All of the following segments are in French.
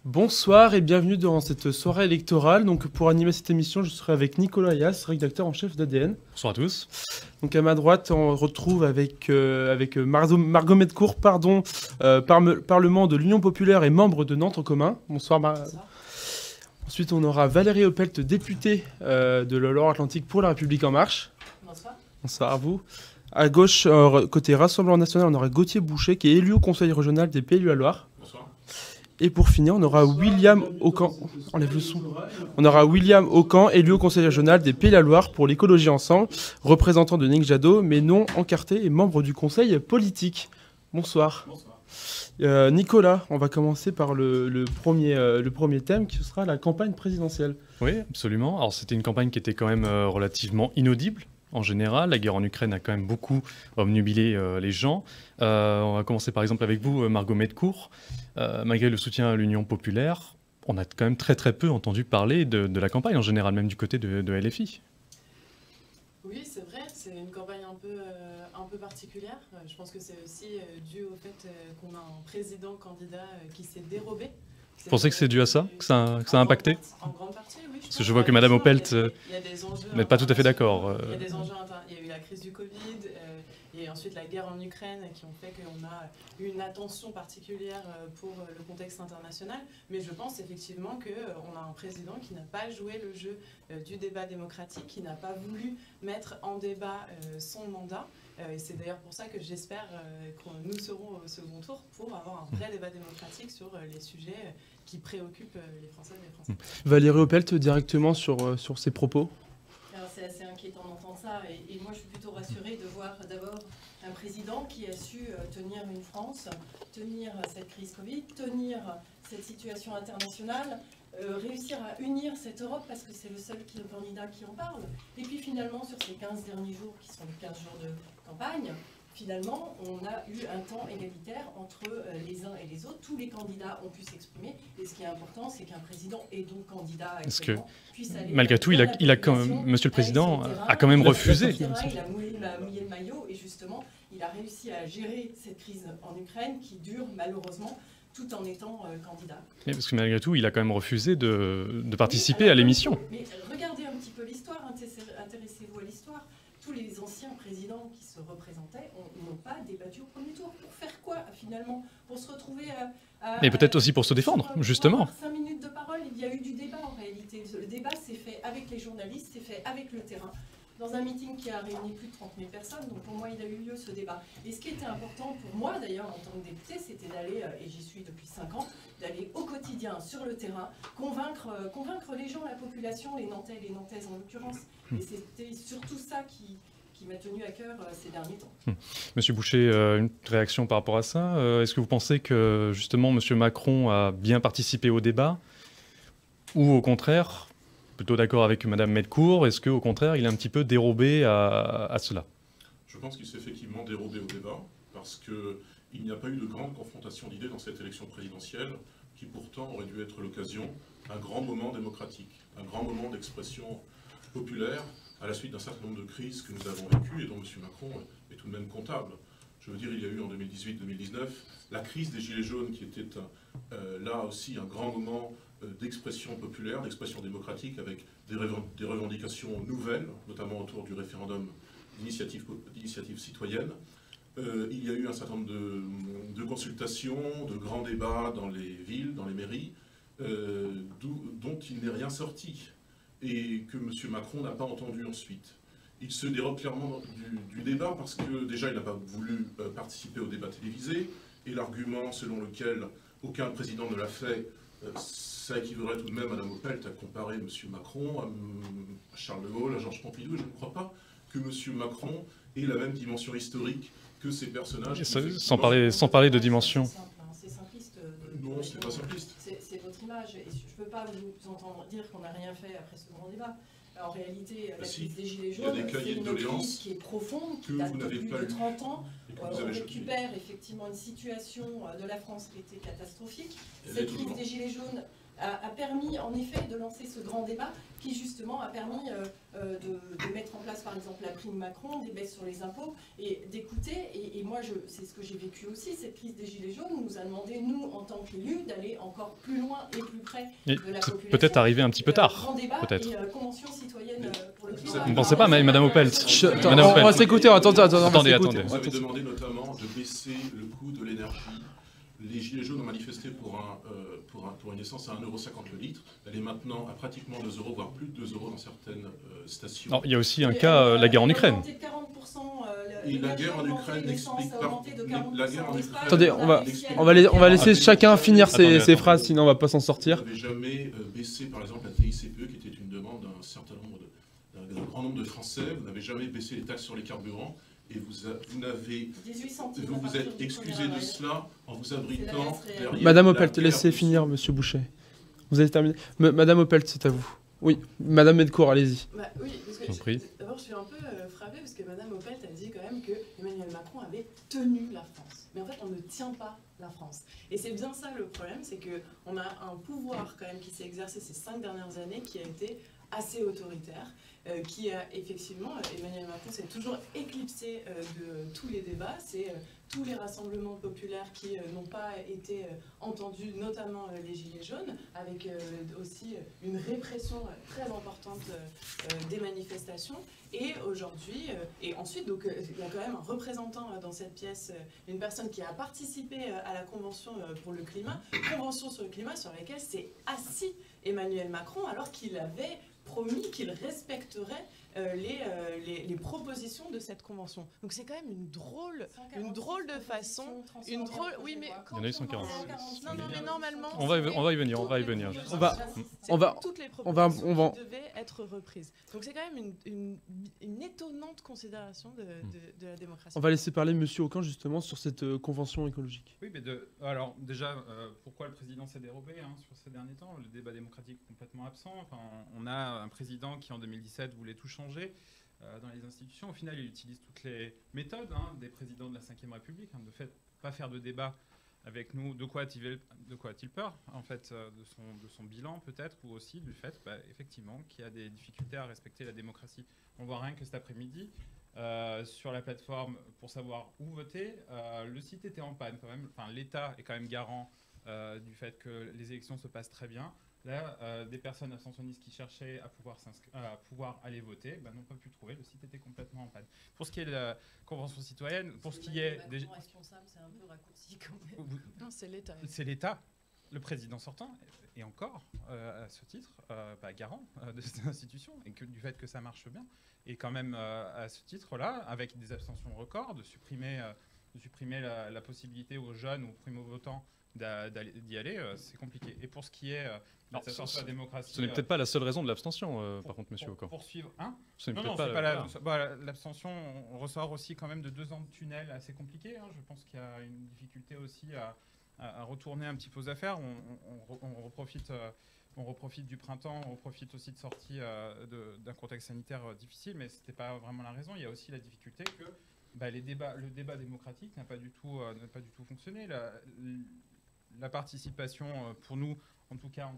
Bonsoir et bienvenue dans cette soirée électorale. Donc pour animer cette émission, je serai avec Nicolas Ayas, rédacteur en chef d'ADN. Bonsoir à tous. Donc à ma droite, on retrouve avec Margot Medcourt, Parlement de l'Union Populaire et membre de Nantes en commun. Bonsoir. Ensuite, on aura Valérie Opelt, députée de la Loire-Atlantique pour La République En Marche. Bonsoir. Bonsoir à vous. À gauche, côté Rassemblement National, on aura Gauthier Boucher, qui est élu au Conseil régional des Pays de la Loire. Bonsoir. Et pour finir, on aura William Aucan. Enlève le son. On aura William Aucan, élu au Conseil régional des Pays de la Loire pour l'écologie ensemble, représentant de Nick Jadot, mais non encarté et membre du Conseil politique. Bonsoir. Bonsoir. Nicolas, on va commencer par le premier thème, qui sera la campagne présidentielle. Oui, absolument. Alors c'était une campagne qui était quand même relativement inaudible. En général, la guerre en Ukraine a quand même beaucoup obnubilé les gens. On va commencer par exemple avec vous, Margot Medcourt. Malgré le soutien à l'Union populaire, on a quand même très peu entendu parler de la campagne en général, même du côté de LFI. Oui, c'est vrai, c'est une campagne un peu particulière. Je pense que c'est aussi dû au fait qu'on a un président candidat qui s'est dérobé. Vous pensez que c'est dû à ça, que ça a impacté? En grande partie, oui. Parce que je vois que Madame Opelt n'est pas tout à fait d'accord. Il y a des enjeux il y a eu la crise du Covid, et ensuite la guerre en Ukraine qui ont fait qu'on a une attention particulière pour le contexte international. Mais je pense effectivement qu'on a un président qui n'a pas joué le jeu du débat démocratique, qui n'a pas voulu mettre en débat son mandat. Et c'est d'ailleurs pour ça que j'espère que nous serons au second tour pour avoir un vrai débat démocratique sur les sujets qui préoccupent les Françaises et les Français. Valérie Opelt, directement sur ses propos. Alors c'est assez inquiétant d'entendre ça, et moi je suis plutôt rassurée de voir d'abord un président qui a su tenir une France, tenir cette crise Covid, tenir cette situation internationale, réussir à unir cette Europe parce que c'est le seul candidat qui en parle. Et puis finalement sur ces 15 derniers jours qui sont les 15 jours de campagne, finalement, on a eu un temps égalitaire entre les uns et les autres. Tous les candidats ont pu s'exprimer. Et ce qui est important, c'est qu'un président et donc candidat puisse aller... Malgré tout, Monsieur le Président a quand même refusé. Il a mouillé le maillot et justement, il a réussi à gérer cette crise en Ukraine qui dure malheureusement tout en étant candidat. Mais parce que malgré tout, il a quand même refusé de participer à l'émission. Mais regardez un petit peu l'histoire, intéressez-vous à l'histoire. Tous les anciens présidents qui se représentaient n'ont pas débattu au premier tour. Pour faire quoi, finalement? Pour se retrouver Mais peut-être aussi pour se défendre, justement. 5 minutes de parole, il y a eu du débat en réalité. Le débat s'est fait avec les journalistes, s'est fait avec le terrain, dans un meeting qui a réuni plus de 30 000 personnes. Donc pour moi, il a eu lieu ce débat. Et ce qui était important pour moi, d'ailleurs, en tant que député, c'était d'aller, et j'y suis depuis 5 ans, d'aller au quotidien, sur le terrain, convaincre les gens, la population, les Nantais et les Nantaises en l'occurrence. Et c'était surtout ça qui m'a tenu à cœur ces derniers temps. Monsieur Boucher, une réaction par rapport à ça. Est-ce que vous pensez que justement Monsieur Macron a bien participé au débat, ou au contraire, plutôt d'accord avec Madame Medcourt, est-ce qu'au contraire il est un petit peu dérobé à cela? Je pense qu'il s'est effectivement dérobé au débat, parce qu'il n'y a pas eu de grande confrontation d'idées dans cette élection présidentielle, qui pourtant aurait dû être l'occasion d'un grand moment démocratique, un grand moment d'expression populaire, à la suite d'un certain nombre de crises que nous avons vécues et dont M. Macron est tout de même comptable. Je veux dire, il y a eu en 2018-2019 la crise des Gilets jaunes qui était là aussi un grand moment d'expression populaire, d'expression démocratique avec des revendications nouvelles, notamment autour du référendum d'initiative citoyenne. Il y a eu un certain nombre de consultations, de grands débats dans les villes, dans les mairies, dont il n'est rien sorti et que M. Macron n'a pas entendu ensuite. Il se dérobe clairement du débat parce que déjà il n'a pas voulu participer au débat télévisé, et l'argument selon lequel aucun président ne l'a fait, ça équivaudrait tout de même, Mme Opelt, à comparer M. Macron à Charles de Gaulle, à Georges Pompidou. Je ne crois pas que M. Macron ait la même dimension historique que ces personnages. Sans parler de dimension. C'est simpliste. Non, ce n'est pas simpliste. C'est votre image, et je ne peux pas vous entendre dire qu'on n'a rien fait après ce grand débat. En réalité, la crise des Gilets jaunes, c'est une crise qui est profonde, qui date de plus de 30 ans. On récupère effectivement une situation de la France qui était catastrophique. Cette crise des Gilets jaunes a permis en effet de lancer ce grand débat qui justement a permis de mettre en place par exemple la prime Macron, des baisses sur les impôts et d'écouter. Et moi, c'est ce que j'ai vécu aussi, cette crise des Gilets jaunes nous a demandé, nous en tant qu'élus, d'aller encore plus loin et plus près de la population. Peut-être arrivé un petit peu tard. Grand débat peut-être. et convention citoyenne pour le climat. Vous ne pensez pas, Madame Opelt? On va s'écouter, attendez. Attendez. Vous avez demandé notamment de baisser le coût de l'énergie. Les Gilets jaunes ont manifesté pour une essence à 1,50 € le litre. Elle est maintenant à pratiquement 2 €, voire plus de 2 € dans certaines stations. Non, il y a aussi un cas, la guerre en Ukraine. Et la guerre en Ukraine n'explique pas. La guerre en Ukraine. Attendez, on va laisser chacun finir ses phrases, sinon on va pas s'en sortir. Vous n'avez jamais baissé, par exemple, la TICPE, qui était une demande d'un grand nombre de Français. Vous n'avez jamais baissé les taxes sur les carburants. Et vous vous êtes excusé de cela en vous abritant derrière... Madame Opelt, laissez finir, Monsieur Boucher. Vous avez terminé. Madame Opelt, c'est à vous. Oui, Madame Medcourt, allez-y. Oui, parce que d'abord je suis un peu frappée parce que Madame Opelt a dit quand même que Emmanuel Macron avait tenu la France. Mais en fait, on ne tient pas la France. Et c'est bien ça le problème, c'est qu'on a un pouvoir quand même qui s'est exercé ces 5 dernières années qui a été assez autoritaire, qui a effectivement, Emmanuel Macron s'est toujours éclipsé de tous les débats, c'est tous les rassemblements populaires qui n'ont pas été entendus, notamment les Gilets jaunes, avec aussi une répression très importante des manifestations. Et aujourd'hui, et ensuite, donc, il y a quand même un représentant dans cette pièce, une personne qui a participé à la Convention pour le climat, Convention sur le climat sur laquelle s'est assis Emmanuel Macron alors qu'il avait promis qu'il respecterait les propositions de cette convention. Donc c'est quand même une drôle de façon, oui mais il y en a eu 140. Non mais normalement on va y venir. Toutes les propositions devaient être reprises. Donc c'est quand même une étonnante considération de la démocratie. On va laisser parler Monsieur Aucun justement sur cette convention écologique. Oui, mais alors déjà, pourquoi le président s'est dérobé sur ces derniers temps? Le débat démocratique est complètement absent. Enfin, on a un président qui en 2017 voulait tout changer dans les institutions. Au final, il utilise toutes les méthodes des présidents de la Ve République, de fait, pas faire de débat avec nous. De quoi a-t-il peur, en fait, de son bilan peut-être, ou aussi du fait, effectivement, qu'il y a des difficultés à respecter la démocratie. On voit rien que cet après-midi. Sur la plateforme pour savoir où voter, le site était en panne quand même. Enfin, l'État est quand même garant du fait que les élections se passent très bien. Là, des personnes abstentionnistes qui cherchaient à pouvoir aller voter n'ont pas pu trouver. Le site était complètement en panne. Pour ce qui est de la Convention citoyenne, pour ce qui est des responsable, c'est un peu raccourci quand même. Non, c'est l'État. C'est l'État. Le président sortant est encore, à ce titre, garant de cette institution et que, du fait que ça marche bien. Et quand même, à ce titre-là, avec des abstentions records, de supprimer la possibilité aux jeunes ou aux primo-votants d'y aller, c'est compliqué. Et pour ce qui est de la démocratie... Ce n'est peut-être pas la seule raison de l'abstention, par contre, Monsieur Aucun. Poursuivre, Non, c'est pas l'abstention, on ressort aussi quand même de 2 ans de tunnel assez compliqués. Je pense qu'il y a une difficulté aussi à retourner un petit peu aux affaires. On reprofite du printemps, on profite aussi de sortie d'un contexte sanitaire difficile, mais ce n'était pas vraiment la raison. Il y a aussi la difficulté que le débat démocratique n'a pas du tout fonctionné. La participation, pour nous, en tout cas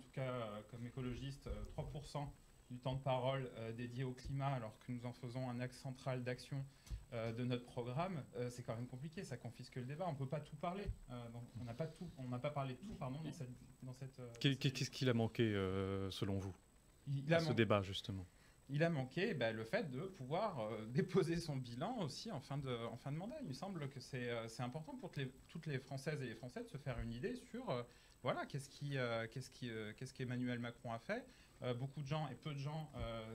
comme écologistes, 3% du temps de parole dédié au climat, alors que nous en faisons un axe central d'action de notre programme, c'est quand même compliqué, ça confisque le débat, on ne peut pas tout parler. On n'a pas parlé de tout, dans cette... Qu'est-ce qu'il a manqué, selon vous, ce débat, justement? Il a manqué le fait de pouvoir déposer son bilan aussi en fin de mandat. Il me semble que c'est important pour toutes les Françaises et les Français de se faire une idée sur qu'est-ce qu'Emmanuel Macron a fait. Beaucoup de gens et peu de gens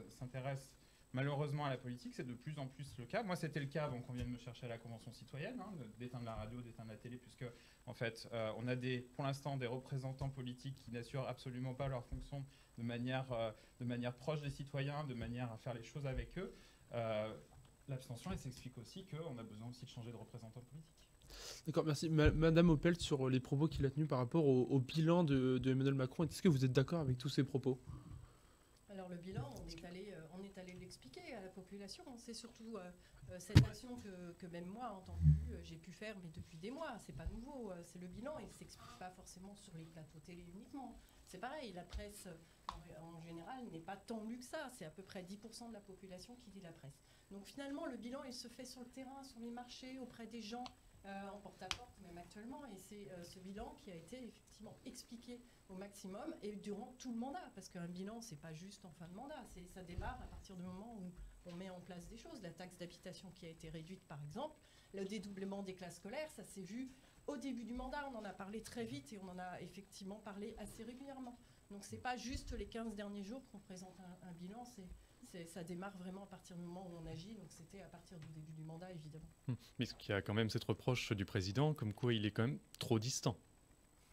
s'intéressent malheureusement à la politique, c'est de plus en plus le cas. Moi, c'était le cas avant qu'on vienne me chercher à la Convention citoyenne, d'éteindre la radio, d'éteindre la télé, puisque en fait, on a pour l'instant des représentants politiques qui n'assurent absolument pas leur fonction de manière proche des citoyens, de manière à faire les choses avec eux. L'abstention, elle s'explique aussi qu'on a besoin aussi de changer de représentants politiques. D'accord, merci. Madame Opelt, sur les propos qu'il a tenus par rapport au bilan de Emmanuel Macron, est-ce que vous êtes d'accord avec tous ces propos? Alors le bilan, on est allé l'expliquer à la population. C'est surtout cette action que même moi, en tant qu'élu, j'ai pu faire, mais depuis des mois. C'est pas nouveau. C'est le bilan. Il ne s'explique pas forcément sur les plateaux télé uniquement. c'est pareil, la presse en général n'est pas tant lue que ça, c'est à peu près 10% de la population qui lit la presse. Donc finalement, le bilan, il se fait sur le terrain, sur les marchés, auprès des gens, en porte-à-porte même actuellement, et c'est ce bilan qui a été effectivement expliqué au maximum et durant tout le mandat, parce qu'un bilan, c'est pas juste en fin de mandat, ça démarre à partir du moment où on met en place des choses. La taxe d'habitation qui a été réduite, par exemple, le dédoublement des classes scolaires, ça s'est vu au début du mandat, on en a parlé très vite et on en a effectivement parlé assez régulièrement. Donc c'est pas juste les 15 derniers jours qu'on présente un bilan, ça démarre vraiment à partir du moment où on agit, donc c'était à partir du début du mandat, évidemment. Mais ce qu'il y a quand même cette reproche du président, comme quoi il est quand même trop distant.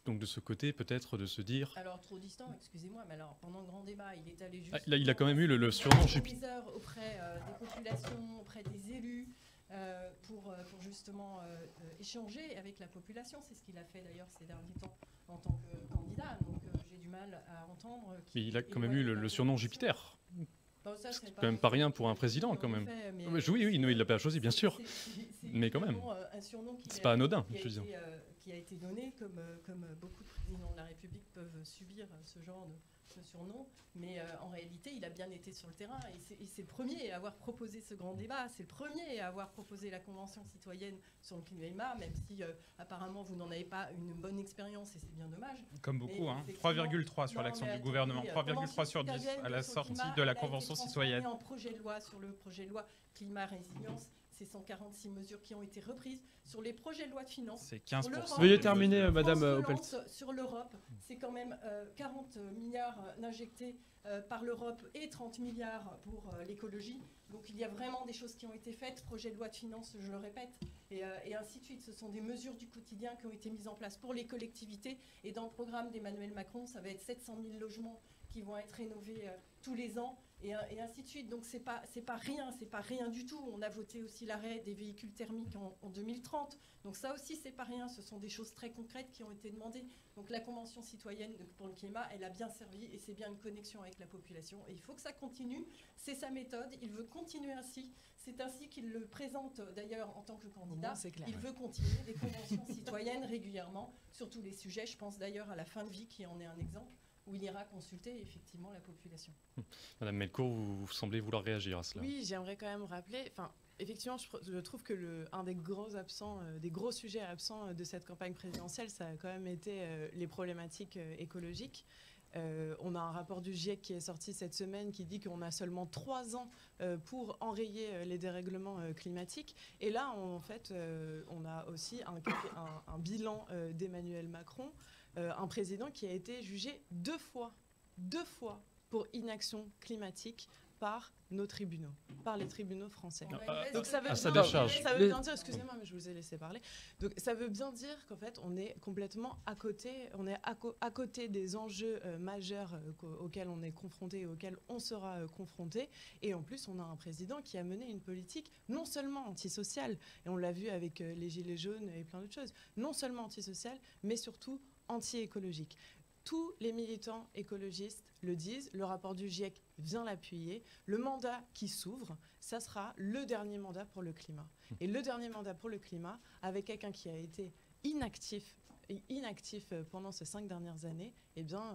Donc de ce côté, peut-être de se dire... Alors trop distant, excusez-moi, mais alors pendant le grand débat, il est allé juste... là, il a quand même eu le surnom Jupiter. Auprès des populations, auprès des élus, pour justement échanger avec la population. C'est ce qu'il a fait d'ailleurs ces derniers temps en tant que candidat. Donc j'ai du mal à entendre... Mais il a quand même eu le surnom Jupiter. Bon, c'est quand même pas rien pour un président, quand même. Oui, non, il l'a pas choisi, bien sûr. Mais quand même, c'est pas anodin, je veux dire. Qui a été donné, comme beaucoup de présidents de la République peuvent subir ce genre de surnom. Mais en réalité, il a bien été sur le terrain. Et c'est le premier à avoir proposé ce grand débat. C'est le premier à avoir proposé la Convention citoyenne sur le climat, même si apparemment vous n'en avez pas une bonne expérience et c'est bien dommage. Comme beaucoup, hein. 3,3 sur l'action du gouvernement, 3,3 sur 10 à la sortie de la Convention citoyenne. En projet de loi sur le projet de loi climat résilience, c'est 146 mesures qui ont été reprises. Sur les projets de loi de finances, c'est 15%. Veuillez terminer, Madame Opelt. Sur l'Europe, c'est quand même 40 milliards injectés par l'Europe et 30 milliards pour l'écologie. Donc il y a vraiment des choses qui ont été faites. Projet de loi de finances, je le répète, et ainsi de suite. Ce sont des mesures du quotidien qui ont été mises en place pour les collectivités. Et dans le programme d'Emmanuel Macron, ça va être 700 000 logements qui vont être rénovés tous les ans. Et ainsi de suite. Donc c'est pas rien du tout. On a voté aussi l'arrêt des véhicules thermiques en 2030. Donc ça aussi c'est pas rien. Ce sont des choses très concrètes qui ont été demandées. Donc la Convention citoyenne pour le climat, elle a bien servi et c'est bien une connexion avec la population. Et il faut que ça continue. C'est sa méthode. Il veut continuer ainsi. C'est ainsi qu'il le présente d'ailleurs en tant que candidat. Il veut continuer des conventions citoyennes régulièrement sur tous les sujets. Je pense d'ailleurs à la fin de vie qui en est un exemple, où il ira consulter effectivement la population. Madame Melcourt, vous semblez vouloir réagir à cela. Oui, j'aimerais quand même rappeler, effectivement, je trouve que un des gros absents, des gros sujets absents de cette campagne présidentielle, ça a quand même été les problématiques écologiques. On a un rapport du GIEC qui est sorti cette semaine qui dit qu'on a seulement 3 ans pour enrayer les dérèglements climatiques. Et là, en fait, on a aussi un bilan d'Emmanuel Macron, un président qui a été jugé 2 fois pour inaction climatique par nos tribunaux, par les tribunaux français. Donc ça veut bien dire, excusez-moi, mais je vous ai laissé parler. Donc ça veut bien dire qu'en fait, on est complètement à côté, à côté des enjeux majeurs auxquels on est confronté et auxquels on sera confronté. Et en plus, on a un président qui a mené une politique non seulement antisociale, et on l'a vu avec les Gilets jaunes et plein d'autres choses, non seulement antisociale, mais surtout anti-écologique. Tous les militants écologistes le disent, le rapport du GIEC vient l'appuyer. Le mandat qui s'ouvre, ça sera le dernier mandat pour le climat. Et le dernier mandat pour le climat, avec quelqu'un qui a été inactif pendant ces 5 dernières années, eh bien,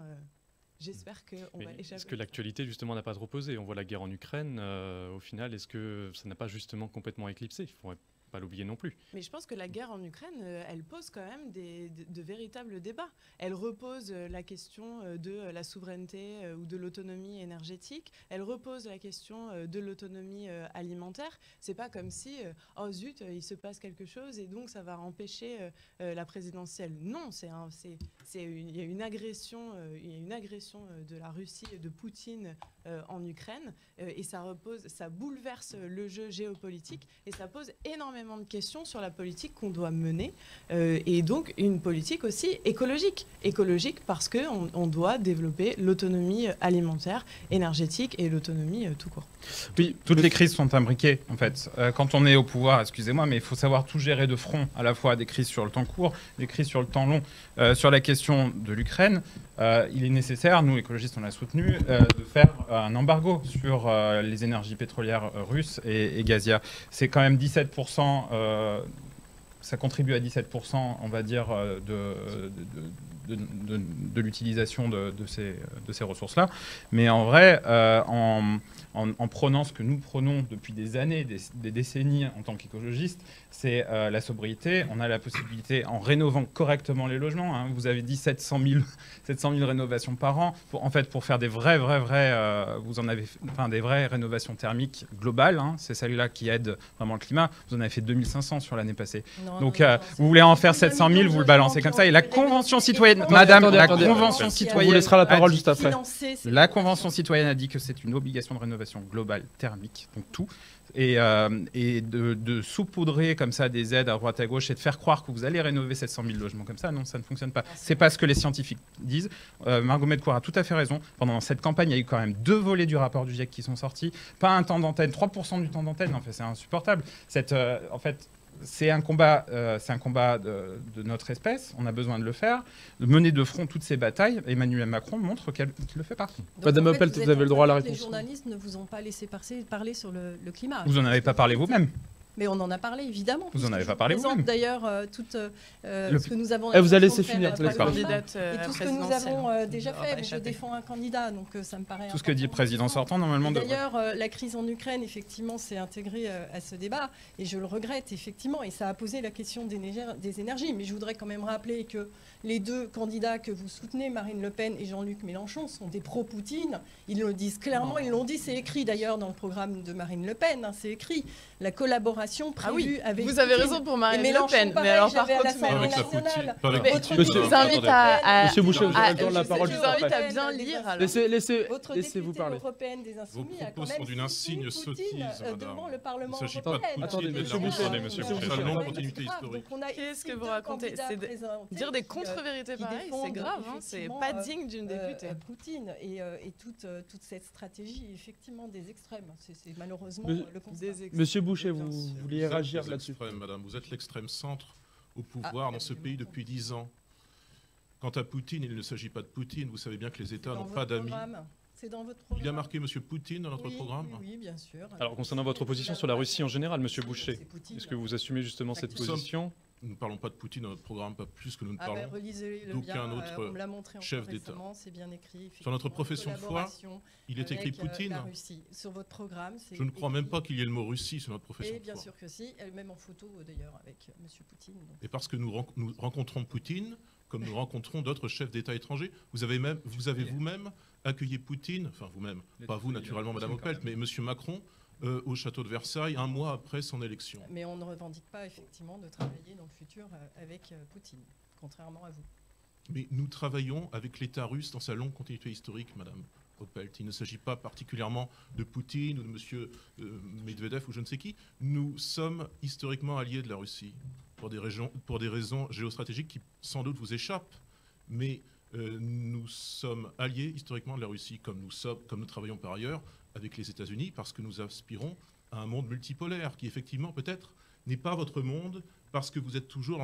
j'espère qu'on va échapper. Est-ce que l'actualité, justement, n'a pas trop posé ? On voit la guerre en Ukraine. Au final, est-ce que ça n'a pas justement complètement éclipsé ? Il faudrait pas l'oublier non plus. Mais je pense que la guerre en Ukraine, elle pose quand même de véritables débats. Elle repose la question de la souveraineté ou de l'autonomie énergétique. Elle repose la question de l'autonomie alimentaire. C'est pas comme si, oh zut, il se passe quelque chose et donc ça va empêcher la présidentielle. Non, il y a une agression de la Russie, de Poutine en Ukraine, et ça bouleverse le jeu géopolitique et ça pose énormément de questions sur la politique qu'on doit mener, et donc une politique aussi écologique parce qu'on doit développer l'autonomie alimentaire, énergétique et l'autonomie tout court. Oui, toutes les crises sont imbriquées en fait. Quand on est au pouvoir, excusez-moi, mais il faut savoir tout gérer de front, à la fois des crises sur le temps court, des crises sur le temps long. Sur la question de l'Ukraine, il est nécessaire, nous écologistes on l'a soutenu, de faire un embargo sur les énergies pétrolières russes et gazières. C'est quand même 17%, ça contribue à 17%, on va dire, de l'utilisation de ces ressources-là. Mais en vrai, en prenant ce que nous prenons depuis des années, des décennies en tant qu'écologistes, c'est la sobriété. On a la possibilité, en rénovant correctement les logements, hein, vous avez dit 700 000 rénovations par an, pour faire des vraies rénovations thermiques globales, hein, c'est celle-là qui aide vraiment le climat. Vous en avez fait 2500 sur l'année passée. Donc vous voulez en faire 700 000, vous le balancez comme ça. Et la Convention citoyenne, Madame, la Convention citoyenne... On vous laissera la parole juste après. La Convention citoyenne a dit que c'est une obligation de rénovation globale thermique, donc tout. Et de saupoudrer comme ça des aides à droite à gauche et de faire croire que vous allez rénover 700 000 logements comme ça, non, ça ne fonctionne pas. C'est pas ce que les scientifiques disent. Margot Medcourt a tout à fait raison. Pendant cette campagne, il y a eu quand même 2 volets du rapport du GIEC qui sont sortis. Pas un temps d'antenne, 3% du temps d'antenne. En fait, c'est insupportable. C'est un combat, de notre espèce. On a besoin de le faire. De mener de front toutes ces batailles. Emmanuel Macron montre qu'il le fait pas. Madame Opelt, vous avez le droit à la réponse. Les journalistes ne vous ont pas laissé parler sur le climat. Vous n'en avez pas parlé vous-même. Mais on en a parlé, évidemment. Vous n'en avez pas parlé vous-même. D'ailleurs, tout ce que nous avons... vous allez laisser finir. Et tout ce que nous avons déjà fait. Mais je défends un candidat, donc ça me paraît... Tout ce que dit le président sortant, normalement... D'ailleurs, la crise en Ukraine, effectivement, s'est intégrée à ce débat. Et je le regrette, effectivement. Et ça a posé la question des énergies. Mais je voudrais quand même rappeler que les 2 candidats que vous soutenez, Marine Le Pen et Jean-Luc Mélenchon, sont des pro-Poutine. Ils le disent clairement. Ils l'ont dit, c'est écrit d'ailleurs dans le programme de Marine Le Pen. Hein, c'est écrit. La collaboration prévue avec Vous avez Poutine. raison pour Marine Le Pen, mais alors par contre, Monsieur Boucher, vous avez la parole. Je vous invite à bien lire. Laissez-vous parler. Européenne des Insoumis Vos propos sont d'une insigne sottise, madame. devant le Parlement Il ne s'agit pas européen. de Attendez, Poutine, monsieur mais de Boucher. la Attendez, Russie. monsieur C'est Boucher. une longue continuité historique. Qu'est-ce que vous racontez? Dire des contre-vérités pareilles, c'est grave. C'est pas digne d'une députée. Poutine et toute cette stratégie, effectivement, des extrêmes. C'est malheureusement le constat. Monsieur Boucher, vous vouliez réagir là-dessus? Madame, vous êtes l'extrême centre au pouvoir dans ce pays depuis 10 ans. Quant à Poutine, il ne s'agit pas de Poutine. Vous savez bien que les États n'ont pas d'amis. C'est dans votre programme. Il y a marqué M. Poutine dans notre programme. Oui, bien sûr. Alors, concernant votre position sur la Russie en général, Monsieur Boucher, est-ce que vous assumez justement cette position? Nous ne parlons pas de Poutine dans notre programme, pas plus que nous ne parlons d'aucun autre chef d'État. C'est bien écrit. Sur notre profession de foi, il est écrit Poutine. Sur votre programme, je ne crois même pas qu'il y ait le mot Russie sur notre profession de foi. Bien sûr que si, même en photo d'ailleurs avec M. Poutine. Et parce que nous rencontrons Poutine, comme nous rencontrons d'autres chefs d'État étrangers, vous avez vous-même accueilli Poutine, enfin vous-même, pas vous naturellement Madame Opelt, mais M. Macron, au château de Versailles, 1 mois après son élection. Mais on ne revendique pas effectivement de travailler dans le futur avec Poutine, contrairement à vous. Mais nous travaillons avec l'État russe dans sa longue continuité historique, Madame Opelt. Il ne s'agit pas particulièrement de Poutine ou de M. Medvedev ou je ne sais qui. Nous sommes historiquement alliés de la Russie pour des raisons géostratégiques qui sans doute vous échappent, mais nous sommes alliés historiquement de la Russie, comme nous travaillons par ailleurs avec les États-Unis, parce que nous aspirons à un monde multipolaire, qui effectivement peut-être n'est pas votre monde, parce que vous êtes toujours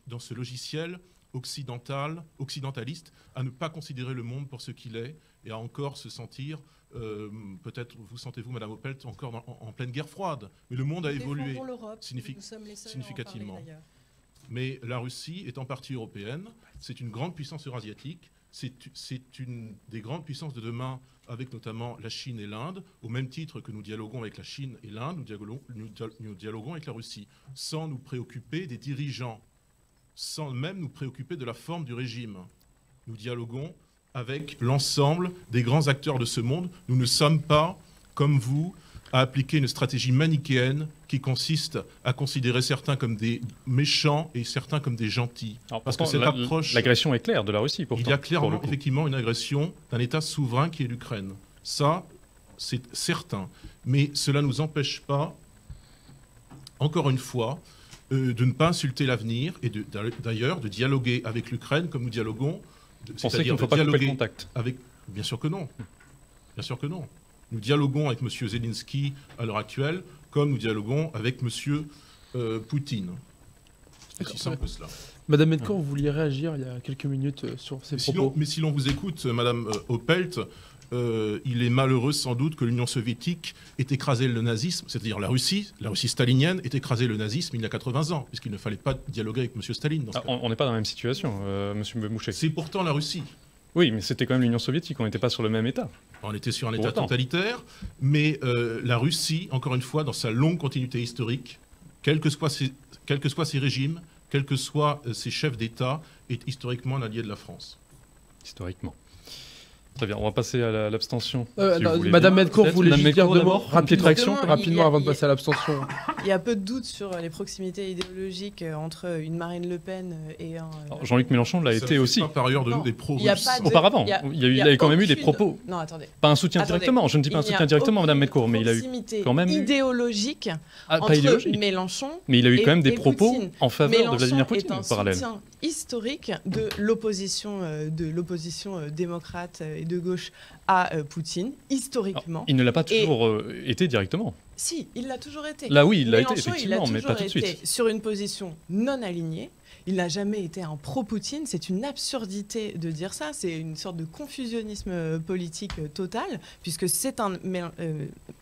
dans ce logiciel occidentaliste, à ne pas considérer le monde pour ce qu'il est, et à encore se sentir, peut-être vous sentez-vous, Madame Opelt, encore en pleine guerre froide. Mais le monde a évolué significativement. Mais la Russie est en partie européenne, c'est une grande puissance eurasiatique, c'est une des grandes puissances de demain, avec notamment la Chine et l'Inde, au même titre que nous dialoguons avec la Chine et l'Inde, nous dialoguons avec la Russie, sans nous préoccuper des dirigeants, sans même nous préoccuper de la forme du régime. Nous dialoguons avec l'ensemble des grands acteurs de ce monde. Nous ne sommes pas, comme vous, à appliquer une stratégie manichéenne qui consiste à considérer certains comme des méchants et certains comme des gentils. Alors, parce que cette approche, l'agression est claire de la Russie. Pourtant, il y a clairement, effectivement, une agression d'un État souverain qui est l'Ukraine. Ça, c'est certain. Mais cela ne nous empêche pas, encore une fois, de ne pas insulter l'avenir et d'ailleurs de dialoguer avec l'Ukraine comme nous dialoguons. Pensez qu'il ne faut pas couper le contact. Bien sûr que non. Bien sûr que non. Nous dialoguons avec M. Zelensky à l'heure actuelle, comme nous dialoguons avec M. Poutine. C'est aussi simple que cela. Madame Medcourt, vous vouliez réagir il y a quelques minutes sur ces propos. Mais si l'on vous écoute, Madame Opelt, il est malheureux sans doute que l'Union soviétique ait écrasé le nazisme, c'est-à-dire la Russie stalinienne ait écrasé le nazisme il y a 80 ans, puisqu'il ne fallait pas dialoguer avec M. Staline. On n'est pas dans la même situation, monsieur Boucher. C'est pourtant la Russie. Oui, mais c'était quand même l'Union soviétique, on n'était pas sur le même État. On était sur un État totalitaire, mais la Russie, encore une fois, dans sa longue continuité historique, quels que soient ses régimes, quels que soient ses chefs d'État, est historiquement un allié de la France. Historiquement. Très bien, on va passer à l'abstention. Madame Medcourt voulait juste dire deux mots rapidement avant de passer à l'abstention. Il y a peu de doute sur les proximités idéologiques entre une Marine Le Pen et un... Jean-Luc Mélenchon l'a été aussi. Pas par ailleurs de nous des pro-russes. Auparavant, il avait quand même eu des propos. Non, attendez. Pas un soutien directement, je ne dis pas un soutien directement, Madame Medcourt, mais il a eu quand même idéologique entre Mélenchon. Mais il a eu quand même des propos Poutine. en faveur de Vladimir Poutine en parallèle. soutien historique de l'opposition démocrate et de gauche à Poutine, historiquement. Alors, il ne l'a pas toujours été directement. Si, il l'a toujours été. Là, oui, il l'a été, Mélenchon, effectivement, mais pas tout de suite. Il a toujours été sur une position non alignée. Il n'a jamais été un pro-Poutine. C'est une absurdité de dire ça. C'est une sorte de confusionnisme politique total, puisque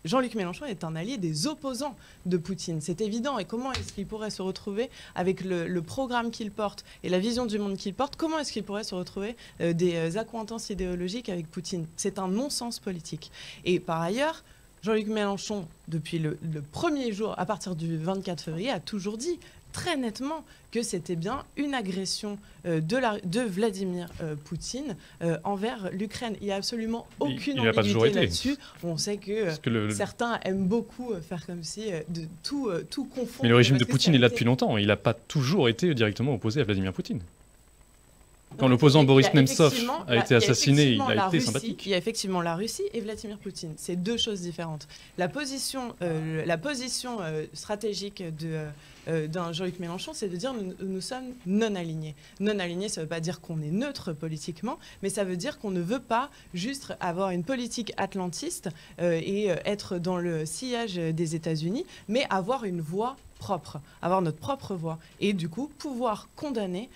Jean-Luc Mélenchon est un allié des opposants de Poutine. C'est évident. Et comment est-ce qu'il pourrait se retrouver avec le programme qu'il porte et la vision du monde qu'il porte? Comment est-ce qu'il pourrait se retrouver des accointances idéologiques avec Poutine? C'est un non-sens politique. Et par ailleurs, Jean-Luc Mélenchon, depuis le premier jour, à partir du 24 février, a toujours dit très nettement que c'était bien une agression de Vladimir Poutine envers l'Ukraine. Il n'y a absolument aucune ambiguïté là-dessus. On sait que certains aiment beaucoup faire comme si de tout confondre. Mais le régime de Poutine est là depuis longtemps. Il n'a pas toujours été directement opposé à Vladimir Poutine. Quand l'opposant Boris Nemtsov a été assassiné, il a été sympathique. Il y a effectivement la Russie et Vladimir Poutine. C'est deux choses différentes. La position stratégique d'un Jean-Luc Mélenchon, c'est de dire nous sommes non alignés. Non alignés, ça ne veut pas dire qu'on est neutre politiquement, mais ça veut dire qu'on ne veut pas juste avoir une politique atlantiste et être dans le sillage des États-Unis, mais avoir une voix propre, avoir notre propre voix et du coup pouvoir condamner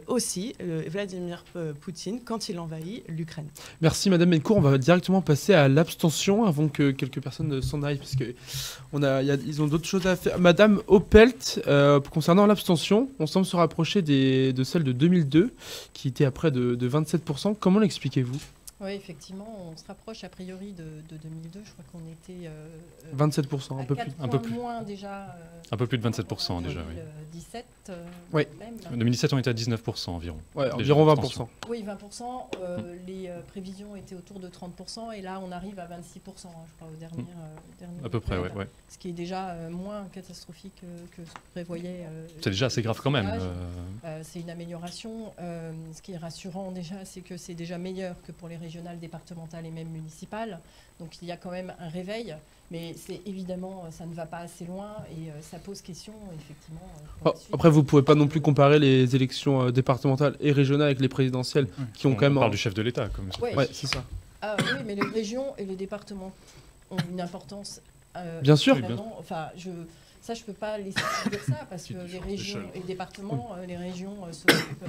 aussi Vladimir Poutine quand il envahit l'Ukraine. Merci Madame Medcourt, on va directement passer à l'abstention avant que quelques personnes s'en aillent parce que ils ont d'autres choses à faire. Madame Opelt, concernant l'abstention, on semble se rapprocher de celle de 2002 qui était à près de 27%. Comment l'expliquez-vous ? Oui, effectivement, on se rapproche a priori de 2002. Je crois qu'on était 27%, un peu plus. Un peu plus. Moins déjà. Un peu plus de 27% déjà, oui. 2017, oui. Même. En 2017, on était à 19% environ. Oui, environ 20%. Oui, 20%. Les prévisions étaient autour de 30%. Et là, on arrive à 26%, je crois, au dernier à peu près, oui. Ouais. Ce qui est déjà moins catastrophique que ce que prévoyait. C'est déjà assez grave quand même. C'est une amélioration. Ce qui est rassurant déjà, c'est que c'est déjà meilleur que pour les régionales, départementales et même municipales. Donc il y a quand même un réveil, mais c'est évidemment, ça ne va pas assez loin et ça pose question, effectivement. Après, vous ne pouvez pas non plus comparer les élections départementales et régionales avec les présidentielles qui ont quand même... On parle du chef de l'État, comme ça. Ouais, c'est ça. Ah, oui, mais les régions et les départements ont une importance... bien sûr. Enfin, ça, je ne peux pas laisser dire ça, parce que les régions et les départements, les régions s'occupent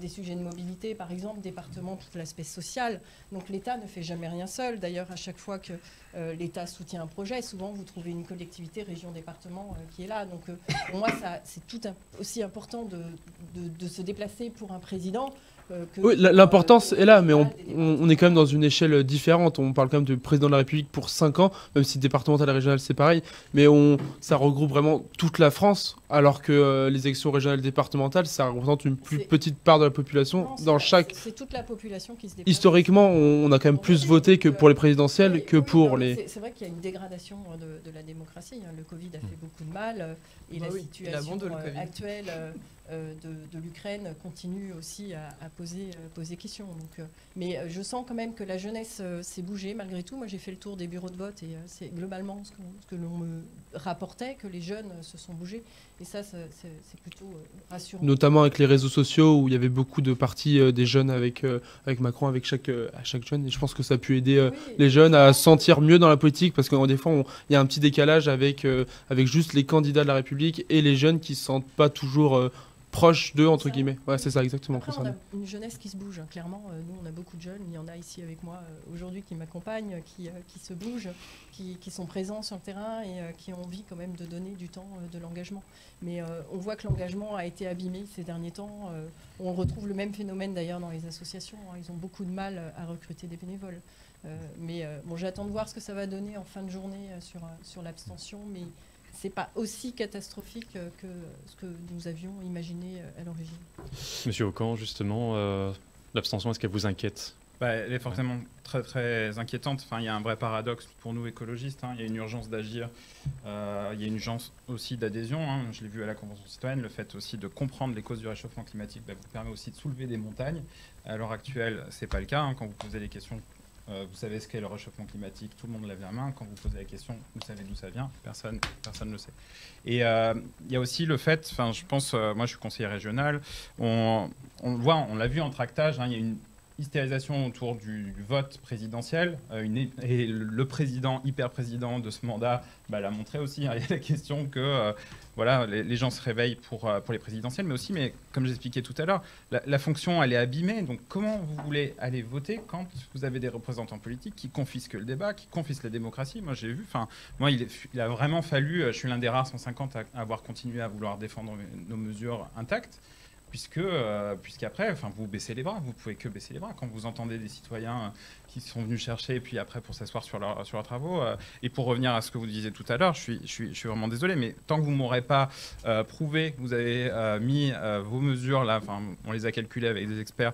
des sujets de mobilité, par exemple, départements pour l'aspect social. Donc l'État ne fait jamais rien seul. D'ailleurs, à chaque fois que l'État soutient un projet, souvent vous trouvez une collectivité, région, département qui est là. Donc pour moi, c'est tout aussi important de se déplacer pour un président. Oui, l'importance est là, mais on est quand même dans une échelle différente. On parle quand même du président de la République pour 5 ans, même si départemental et régional c'est pareil, mais ça regroupe vraiment toute la France, alors que les élections régionales et départementales, ça représente une plus petite part de la population. C'est toute la population qui se déplace. Historiquement, on a quand même plus voté que pour les présidentielles que pour les... C'est vrai qu'il y a une dégradation de la démocratie. Le Covid a fait beaucoup de mal, et la situation actuelle... de l'Ukraine continue aussi à poser question. Donc, mais je sens quand même que la jeunesse s'est bougée malgré tout. Moi, j'ai fait le tour des bureaux de vote et c'est globalement ce que l'on me rapportait, que les jeunes se sont bougés. Et ça, c'est plutôt rassurant. Notamment avec les réseaux sociaux où il y avait beaucoup de partis des jeunes avec Macron, avec chaque jeune. Et je pense que ça a pu aider les jeunes à se sentir mieux dans la politique parce que des fois, il y a un petit décalage avec juste les candidats de la République et les jeunes qui ne se sentent pas toujours... proche d'eux, entre guillemets. Ouais, c'est ça, exactement. Après, on concerné. a une jeunesse qui se bouge, hein, clairement. Nous, on a beaucoup de jeunes. Il y en a ici avec moi aujourd'hui qui m'accompagnent, qui se bougent, qui sont présents sur le terrain et qui ont envie quand même de donner du temps, de l'engagement. Mais on voit que l'engagement a été abîmé ces derniers temps. On retrouve le même phénomène d'ailleurs dans les associations. Hein. Ils ont beaucoup de mal à recruter des bénévoles. Bon, j'attends de voir ce que ça va donner en fin de journée sur l'abstention, mais c'est pas aussi catastrophique que ce que nous avions imaginé à l'origine. Monsieur Aucan, justement, l'abstention, est-ce qu'elle vous inquiète? Elle est forcément très très inquiétante. Enfin, il y a un vrai paradoxe pour nous écologistes. Hein. Il y a une urgence d'agir. Il y a une urgence aussi d'adhésion. Hein. Je l'ai vu à la Convention citoyenne. Le fait aussi de comprendre les causes du réchauffement climatique vous permet aussi de soulever des montagnes. À l'heure actuelle, c'est pas le cas. Hein. Quand vous posez les questions, vous savez ce qu'est le réchauffement climatique. Tout le monde lève la main. Quand vous posez la question, vous savez d'où ça vient. Personne ne le sait. Et il y a aussi le fait. Enfin, je pense. Moi, je suis conseiller régional. On voit. On l'a vu en tractage. Hein, il y a une hystérisation autour du vote présidentiel et le président, hyper-président de ce mandat l'a montré aussi. Hein, il y a la question que voilà, les gens se réveillent pour les présidentielles, mais aussi, comme j'expliquais tout à l'heure, la fonction elle est abîmée. Donc comment vous voulez aller voter quand vous avez des représentants politiques qui confisquent le débat, qui confisquent la démocratie? Moi j'ai vu, moi il a vraiment fallu, je suis l'un des rares 150 à avoir continué à vouloir défendre nos mesures intactes. Puisqu'après, vous baissez les bras, vous pouvez que baisser les bras quand vous entendez des citoyens qui sont venus chercher et puis après pour s'asseoir sur leurs travaux. Et pour revenir à ce que vous disiez tout à l'heure, je suis vraiment désolé, mais tant que vous ne m'aurez pas prouvé que vous avez mis vos mesures là, on les a calculées avec des experts,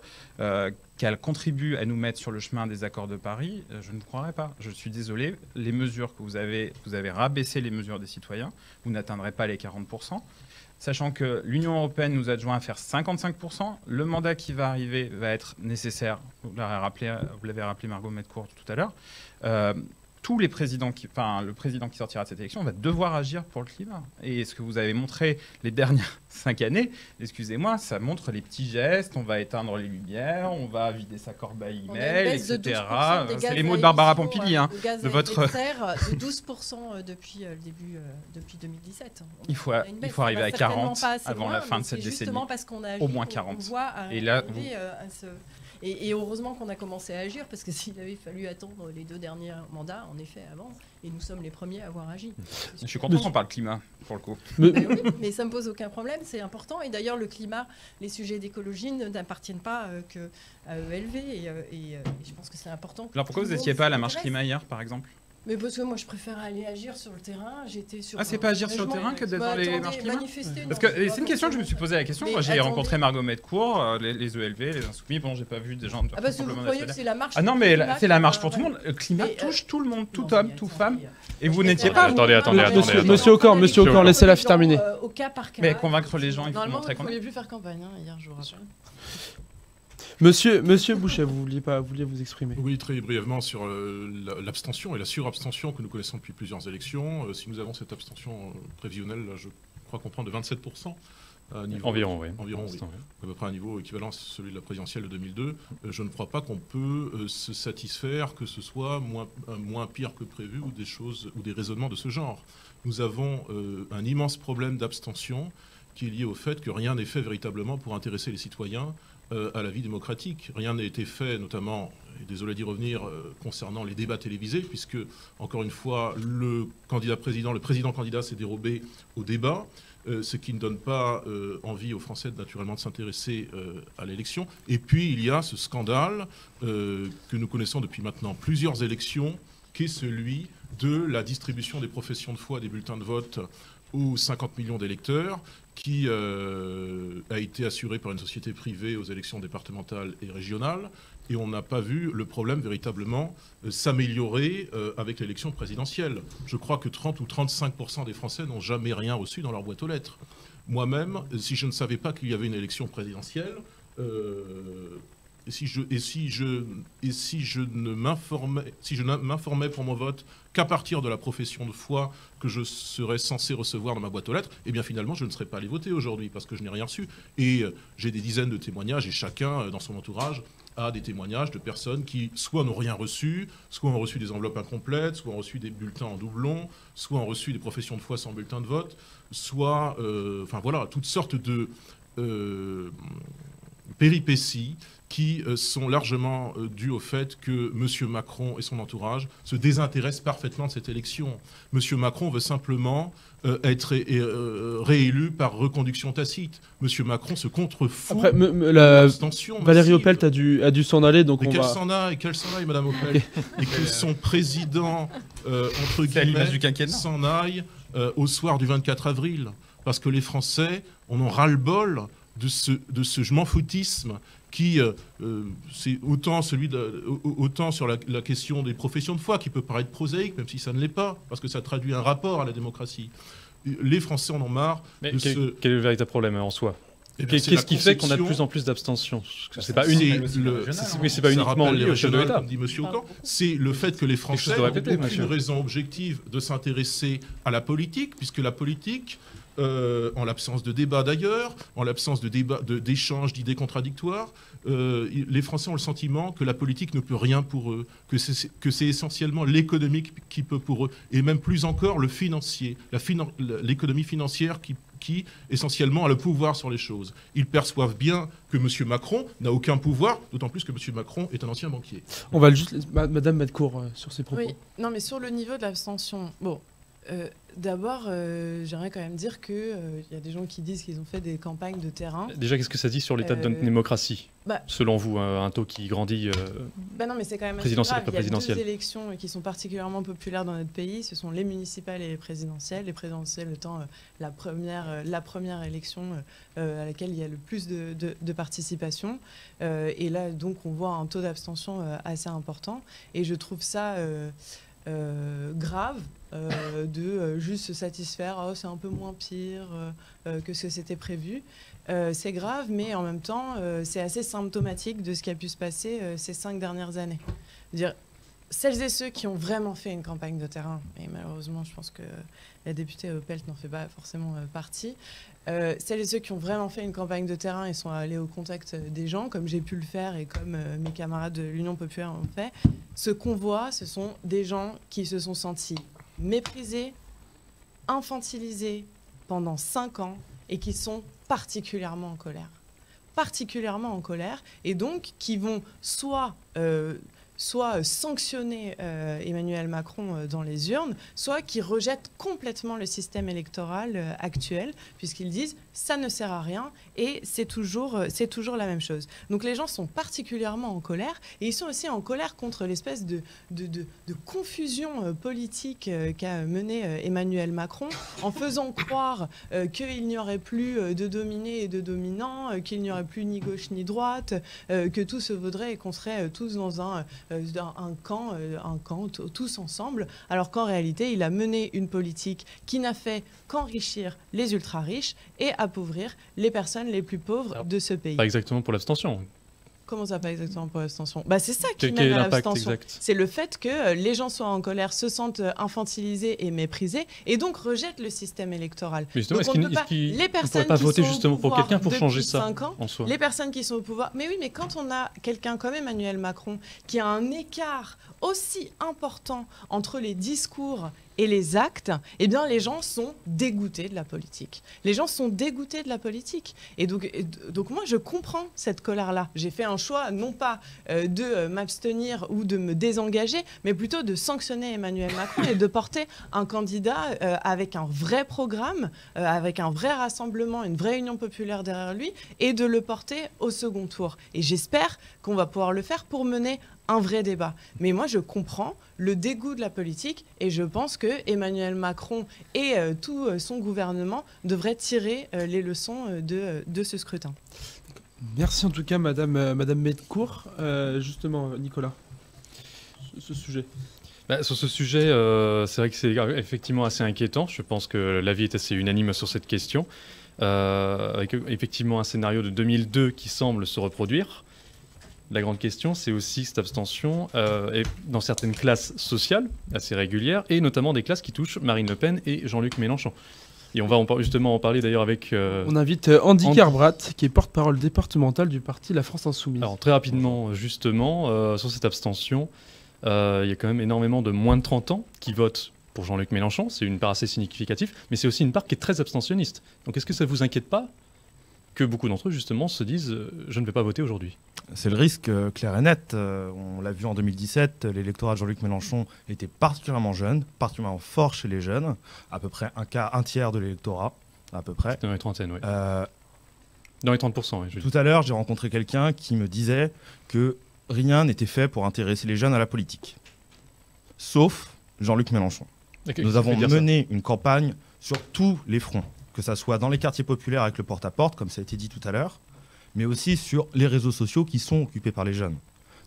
qu'elles contribuent à nous mettre sur le chemin des accords de Paris, je ne vous croirais pas. Je suis désolé, les mesures que vous avez rabaissé les mesures des citoyens, vous n'atteindrez pas les 40%. Sachant que l'Union européenne nous adjoint à faire 55%, le mandat qui va arriver va être nécessaire. Vous l'avez rappelé Margot Metcourt tout à l'heure. Tous les présidents le président qui sortira de cette élection va devoir agir pour le climat. Et ce que vous avez montré les dernières 5 années, excusez-moi, ça montre les petits gestes. On va éteindre les lumières, on va vider sa corbeille email, etc. C'est les mots de Barbara Pompili. Hein, de votre de 12% depuis le début, depuis 2017. Il faut arriver à 40 avant la fin de cette décennie. Justement parce qu'on a agi, au moins 40. On voit et là, Et heureusement qu'on a commencé à agir, parce que s'il avait fallu attendre les 2 derniers mandats, en effet, avant, et nous sommes les premiers à avoir agi. Je suis content qu'on parle climat, pour le coup. Oui, mais ça ne me pose aucun problème, c'est important. Et d'ailleurs, le climat, les sujets d'écologie n'appartiennent pas qu'à ELV, et je pense que c'est important. Alors pourquoi vous n'étiez pas à la marche climat hier, par exemple ? Mais parce que moi, je préfère aller agir sur le terrain. J'étais sur. C'est pas agir sur le terrain que d'être dans les marches climat. Parce que c'est une question que je me suis posée la question. Moi, j'ai rencontré Margot Metcourt, les ELV, les Insoumis. Bon, j'ai pas vu des gens de. Parce que vous croyez que c'est la marche. Ah non, mais c'est la marche pour tout le monde. Le climat touche tout le monde, tout homme, toute femme. Et vous n'étiez pas. Attendez. Monsieur Aucan, laissez-la terminer. Au cas par cas. Mais convaincre les gens, il faut montrer qu'on. Vous ne pouviez plus faire campagne hier, je vous rappelle. Monsieur Bouchet, vous vouliez vous exprimer. Oui, très brièvement sur l'abstention et la surabstention que nous connaissons depuis plusieurs élections. Si nous avons cette abstention prévisionnelle, là, je crois comprendre de 27%. Environ, oui. Environ, oui. À peu près un niveau équivalent à celui de la présidentielle de 2002. Je ne crois pas qu'on peut se satisfaire que ce soit moins pire que prévu ou des choses ou des raisonnements de ce genre. Nous avons un immense problème d'abstention qui est lié au fait que rien n'est fait véritablement pour intéresser les citoyens à la vie démocratique. Rien n'a été fait, notamment, et désolé d'y revenir, concernant les débats télévisés, puisque, encore une fois, le président candidat s'est dérobé au débat, ce qui ne donne pas envie aux Français naturellement de s'intéresser à l'élection. Et puis, il y a ce scandale que nous connaissons depuis maintenant plusieurs élections, qui est celui de la distribution des professions de foi des bulletins de vote aux 50 millions d'électeurs, qui a été assuré par une société privée aux élections départementales et régionales. Et on n'a pas vu le problème véritablement s'améliorer avec l'élection présidentielle. Je crois que 30 ou 35% des Français n'ont jamais rien reçu dans leur boîte aux lettres. Moi-même, si je ne savais pas qu'il y avait une élection présidentielle, si je ne m'informais pour mon vote qu'à partir de la profession de foi que je serais censé recevoir dans ma boîte aux lettres, eh bien finalement je ne serais pas allé voter aujourd'hui parce que je n'ai rien reçu. Et j'ai des dizaines de témoignages et chacun dans son entourage a des témoignages de personnes qui soit n'ont rien reçu, soit ont reçu des enveloppes incomplètes, soit ont reçu des bulletins en doublon, soit ont reçu des professions de foi sans bulletin de vote, soit, enfin voilà, toutes sortes de péripéties qui sont largement dues au fait que M. Macron et son entourage se désintéressent parfaitement de cette élection. M. Macron veut simplement être réélu par reconduction tacite. M. Macron se contrefout. Après, Valérie Opelt a dû s'en aller, donc qu'elle s'en aille, Mme Opelt, et que son président, entre guillemets, s'en aille au soir du 24 avril. Parce que les Français, on en ras-le-bol de ce je m'en foutisme qui, c'est autant sur la question des professions de foi, qui peut paraître prosaïque, même si ça ne l'est pas, parce que ça traduit un rapport à la démocratie. Les Français en ont marre. Mais quel est le véritable problème en soi? Qu'est-ce qui fait qu'on a de plus en plus d'abstention? C'est pas uniquement lié au chef de l'État. Comme dit M. Aucan, c'est le fait que les Français n'ont aucune raison objective de s'intéresser à la politique, puisque la politique, en l'absence de débat d'ailleurs, en l'absence d'échanges d'idées contradictoires, les Français ont le sentiment que la politique ne peut rien pour eux, que c'est essentiellement l'économique qui peut pour eux, et même plus encore le financier, l'économie financière qui essentiellement a le pouvoir sur les choses. Ils perçoivent bien que M. Macron n'a aucun pouvoir, d'autant plus que M. Macron est un ancien banquier. On va juste... Madame Madcourt, sur ses propos. Oui, non mais sur le niveau de l'abstention, bon... D'abord, j'aimerais quand même dire qu'il y a des gens qui disent qu'ils ont fait des campagnes de terrain. Déjà, qu'est-ce que ça dit sur l'état de notre démocratie, selon vous, un taux qui grandit non, mais c'est quand même présidentiel après présidentiel. Il y a 2 présidentiel. élections qui sont particulièrement populaires dans notre pays. Ce sont les municipales et les présidentielles. Les présidentielles étant la première élection à laquelle il y a le plus de participation. Et là, donc, on voit un taux d'abstention assez important. Et je trouve ça... grave de juste se satisfaire, c'est un peu moins pire que ce que c'était prévu. C'est grave, mais en même temps, c'est assez symptomatique de ce qui a pu se passer ces 5 dernières années. Dire, celles et ceux qui ont vraiment fait une campagne de terrain, et malheureusement, je pense que la députée Opelt n'en fait pas forcément partie, celles et ceux qui ont vraiment fait une campagne de terrain et sont allés au contact des gens, comme j'ai pu le faire et comme mes camarades de l'Union populaire ont fait, ce qu'on voit, ce sont des gens qui se sont sentis méprisés, infantilisés pendant 5 ans et qui sont particulièrement en colère. Particulièrement en colère, et donc qui vont soit sanctionner Emmanuel Macron dans les urnes, soit qui rejettent complètement le système électoral actuel, puisqu'ils disent ça ne sert à rien et c'est toujours la même chose. Donc les gens sont particulièrement en colère, et ils sont aussi en colère contre l'espèce de confusion politique qu'a menée Emmanuel Macron, en faisant croire qu'il n'y aurait plus de dominés et de dominants, qu'il n'y aurait plus ni gauche ni droite, que tout se vaudrait et qu'on serait tous dans un camp, tous ensemble, alors qu'en réalité, il a mené une politique qui n'a fait qu'enrichir les ultra-riches et appauvrir les personnes les plus pauvres de ce pays. Pas exactement pour l'abstention. Comment ça, pas exactement pour l'abstention? C'est ça qui mène à l'abstention. C'est le fait que les gens soient en colère, se sentent infantilisés et méprisés, et donc rejettent le système électoral. Mais justement, est-ce qu'on ne pourrait pas voter justement pour quelqu'un pour changer ça en soi? Les personnes qui sont au pouvoir... Mais oui, mais quand on a quelqu'un comme Emmanuel Macron, qui a un écart aussi important entre les discours et les actes, eh bien, les gens sont dégoûtés de la politique. Les gens sont dégoûtés de la politique. Et donc moi, je comprends cette colère-là. J'ai fait un choix, non pas de m'abstenir ou de me désengager, mais plutôt de sanctionner Emmanuel Macron et de porter un candidat avec un vrai programme, avec un vrai rassemblement, une vraie union populaire derrière lui, et de le porter au second tour. Et j'espère qu'on va pouvoir le faire pour mener un vrai débat. Mais moi, je comprends le dégoût de la politique, et je pense que Emmanuel Macron et tout son gouvernement devraient tirer les leçons de ce scrutin. Merci en tout cas, Madame Medcourt. Justement, Nicolas, ce sujet. Sur ce sujet, c'est vrai que c'est effectivement assez inquiétant. Je pense que l'avis est assez unanime sur cette question. Avec effectivement un scénario de 2002 qui semble se reproduire. La grande question, c'est aussi cette abstention est dans certaines classes sociales assez régulières, et notamment des classes qui touchent Marine Le Pen et Jean-Luc Mélenchon. Et on va justement en parler d'ailleurs avec... On invite Andy Kerbrat, qui est porte-parole départementale du parti La France Insoumise. Alors très rapidement, justement, sur cette abstention, il y a quand même énormément de moins de 30 ans qui votent pour Jean-Luc Mélenchon. C'est une part assez significative, mais c'est aussi une part qui est très abstentionniste. Donc est-ce que ça ne vous inquiète pas que beaucoup d'entre eux, justement, se disent je ne vais pas voter aujourd'hui. C'est le risque clair et net. On l'a vu en 2017, l'électorat de Jean-Luc Mélenchon était particulièrement jeune, particulièrement fort chez les jeunes, à peu près un tiers de l'électorat, à peu près. Dans les trentaines, oui. Dans les 30%, oui. Tout à l'heure, j'ai rencontré quelqu'un qui me disait que rien n'était fait pour intéresser les jeunes à la politique, sauf Jean-Luc Mélenchon. Nous avons mené une campagne sur tous les fronts, que ce soit dans les quartiers populaires avec le porte-à-porte, comme ça a été dit tout à l'heure, mais aussi sur les réseaux sociaux qui sont occupés par les jeunes.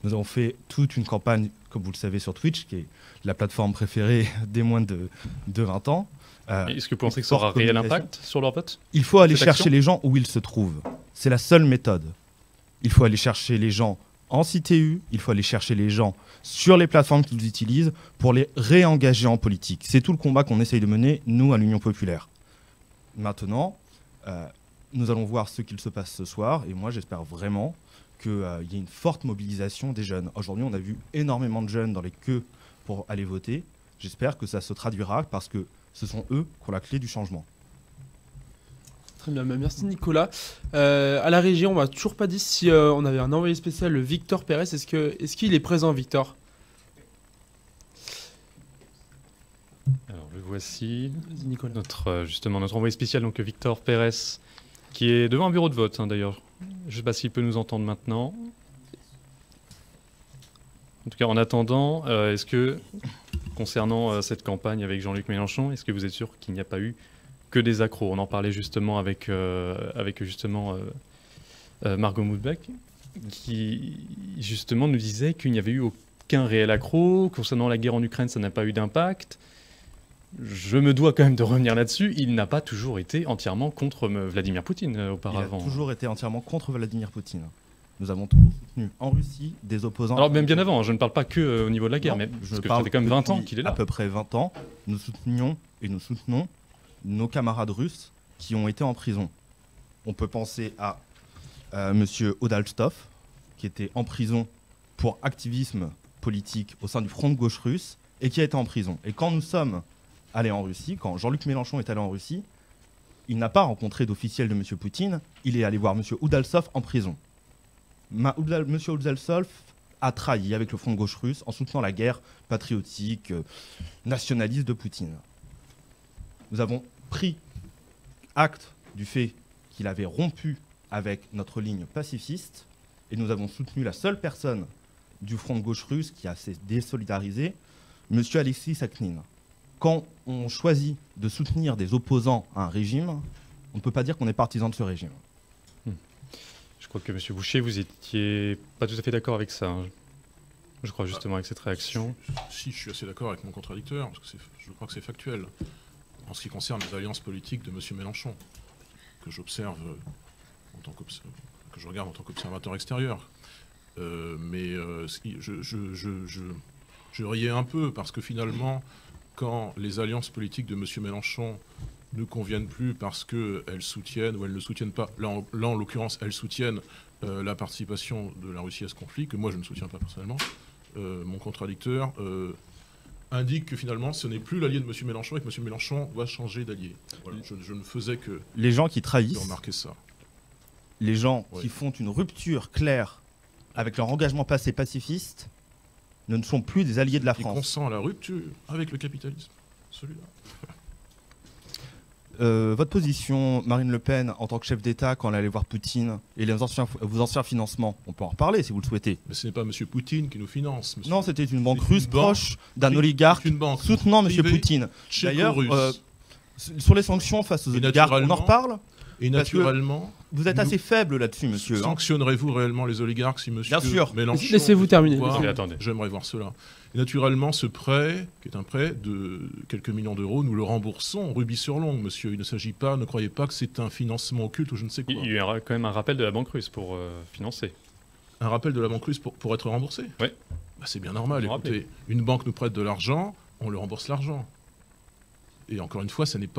Nous avons fait toute une campagne, comme vous le savez, sur Twitch, qui est la plateforme préférée des moins de 20 ans. Est-ce que vous pensez que ça aura un réel impact sur leur vote? Il faut aller chercher les gens où ils se trouvent. C'est la seule méthode. Il faut aller chercher les gens en CTU, il faut aller chercher les gens sur les plateformes qu'ils utilisent pour les réengager en politique. C'est tout le combat qu'on essaye de mener, nous, à l'Union populaire. Maintenant, nous allons voir ce qu'il se passe ce soir, et moi, j'espère vraiment qu'il y ait une forte mobilisation des jeunes. Aujourd'hui, on a vu énormément de jeunes dans les queues pour aller voter. J'espère que ça se traduira parce que ce sont eux qui ont la clé du changement. Très bien, merci Nicolas. À la régie, on m'a toujours pas dit si on avait un envoyé spécial, le Victor Pérez. Est-ce qu'il est présent, Victor? Alors, le voici. Nicolas. Justement, notre envoyé spécial, donc Victor Pérez, qui est devant un bureau de vote, d'ailleurs. Je ne sais pas s'il peut nous entendre maintenant. En tout cas, en attendant, est-ce que, concernant cette campagne avec Jean-Luc Mélenchon, est-ce que vous êtes sûr qu'il n'y a pas eu que des accros? On en parlait justement avec Margot Moudbeck, qui justement nous disait qu'il n'y avait eu aucun réel accro. Concernant la guerre en Ukraine, ça n'a pas eu d'impact. Je me dois quand même de revenir là-dessus. Il n'a pas toujours été entièrement contre Vladimir Poutine auparavant. Il a toujours été entièrement contre Vladimir Poutine. Nous avons toujours soutenu en Russie des opposants. Alors même bien avant, je ne parle pas que au niveau de la guerre, mais parce que ça fait quand même 20 ans qu'il est là. À peu près 20 ans, nous soutenions et nous soutenons nos camarades russes qui ont été en prison. On peut penser à Monsieur Odalstov, qui était en prison pour activisme politique au sein du Front de gauche russe et qui a été en prison. Et quand nous sommes allés en Russie, quand Jean-Luc Mélenchon est allé en Russie, il n'a pas rencontré d'officiel de Monsieur Poutine, il est allé voir Monsieur Odalstov en prison. Monsieur Odalstov a trahi avec le Front de gauche russe en soutenant la guerre patriotique, nationaliste de Poutine. Nous avons pris acte du fait qu'il avait rompu avec notre ligne pacifiste et nous avons soutenu la seule personne du Front de gauche russe qui a s'est désolidarisé, M. Alexis Sakhnine. Quand on choisit de soutenir des opposants à un régime, on ne peut pas dire qu'on est partisan de ce régime. Je crois que M. Boucher, vous n'étiez pas tout à fait d'accord avec ça. Je crois justement avec cette réaction. Si, je suis assez d'accord avec mon contradicteur, parce que je crois que c'est factuel. En ce qui concerne les alliances politiques de M. Mélenchon, que j'observe que je regarde en tant qu'observateur extérieur. Je riais un peu parce que finalement, quand les alliances politiques de M. Mélenchon ne conviennent plus parce qu'elles soutiennent ou elles ne soutiennent pas, là en l'occurrence, elles soutiennent la participation de la Russie à ce conflit, que moi je ne soutiens pas personnellement, mon contradicteur indique que finalement ce n'est plus l'allié de M. Mélenchon et que M. Mélenchon doit changer d'allié. Voilà, je ne faisais que les gens qui trahissent, remarquer ça. Les gens qui font une rupture claire avec leur engagement passé pacifiste ne sont plus des alliés de la France. Et qu'on sent la rupture avec le capitalisme, celui-là. Votre position, Marine Le Pen, en tant que chef d'État, quand elle allait voir Poutine et vos anciens financements, on peut en reparler si vous le souhaitez. Mais ce n'est pas M. Poutine qui nous finance. Non, c'était une banque russe proche d'un oligarque soutenant M. Poutine. D'ailleurs, sur les sanctions face aux oligarques, on en reparle. Et naturellement... Vous êtes assez faible là-dessus, monsieur. Sanctionnerez-vous réellement les oligarques si monsieur Mélenchon... Laissez-vous terminer. J'aimerais voir cela. Et naturellement, ce prêt, qui est un prêt de quelques millions d'euros, nous le remboursons rubis sur l'ongle, monsieur. Il ne s'agit pas, ne croyez pas que c'est un financement occulte ou je ne sais quoi. Il y a quand même un rappel de la banque russe pour financer. Un rappel de la banque russe pour être remboursé? Oui. Bah, c'est bien normal. Écoutez, une banque nous prête de l'argent, on le rembourse l'argent. Et encore une fois, ça n'est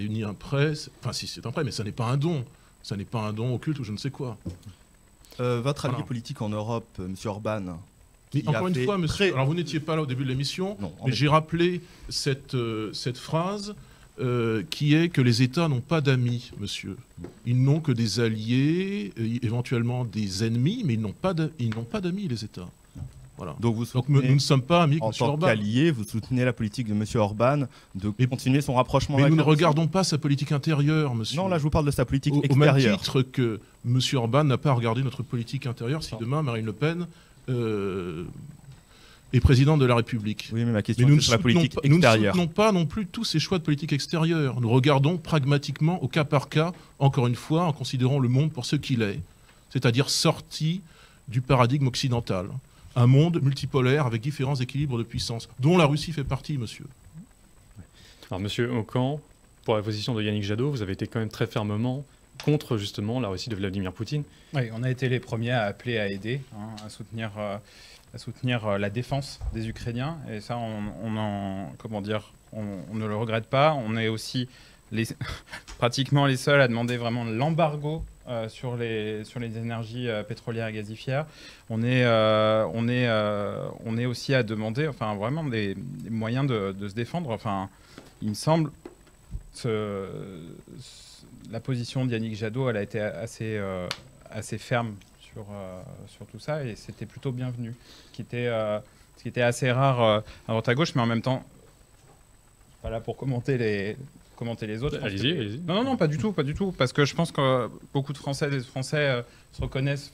ni un prêt, enfin si c'est un prêt, mais ça n'est pas un don. Ça n'est pas un don occulte ou je ne sais quoi. Votre allié politique en Europe, M. Orban... Mais encore une fois, monsieur, alors vous n'étiez pas là au début de l'émission, mais j'ai rappelé cette phrase qui est que les États n'ont pas d'amis, monsieur. Ils n'ont que des alliés, éventuellement des ennemis, mais ils n'ont pas d'amis, les États. Voilà. Donc nous ne sommes pas amis en avec M. tant Orban. qu'allié, vous soutenez la politique de M. Orban de continuer son rapprochement Mais avec nous ne la Russie. regardons pas sa politique intérieure, monsieur. Non, là je vous parle de sa politique Au même extérieure. titre que M. Orban n'a pas regardé notre politique intérieure si demain Marine Le Pen est présidente de la République. Oui, mais ma Mais question nous c'est sur la politique nous ne extérieure. soutenons pas non plus tous ces choix de politique extérieure. Nous regardons pragmatiquement au cas par cas, encore une fois, en considérant le monde pour ce qu'il est, c'est-à-dire sorti du paradigme occidental. Un monde multipolaire avec différents équilibres de puissance, dont la Russie fait partie, monsieur. Alors, monsieur Aucan, pour la position de Yannick Jadot, vous avez été quand même très fermement contre justement la Russie de Vladimir Poutine. Oui, on a été les premiers à appeler à aider, à soutenir la défense des Ukrainiens. Et ça, on ne le regrette pas. On est aussi pratiquement les seuls à demander vraiment l'embargo sur les énergies pétrolières et gazifères. On est aussi à demander, enfin vraiment des moyens de se défendre. Enfin, il me semble la position de Yannick Jadot, elle a été assez ferme sur tout ça, et c'était plutôt bienvenu. Ce qui était assez rare à droite à gauche, mais en même temps, pas là pour commenter les autres. Allez-y. Non, pas du tout, parce que je pense que beaucoup de Françaises et de Français se reconnaissent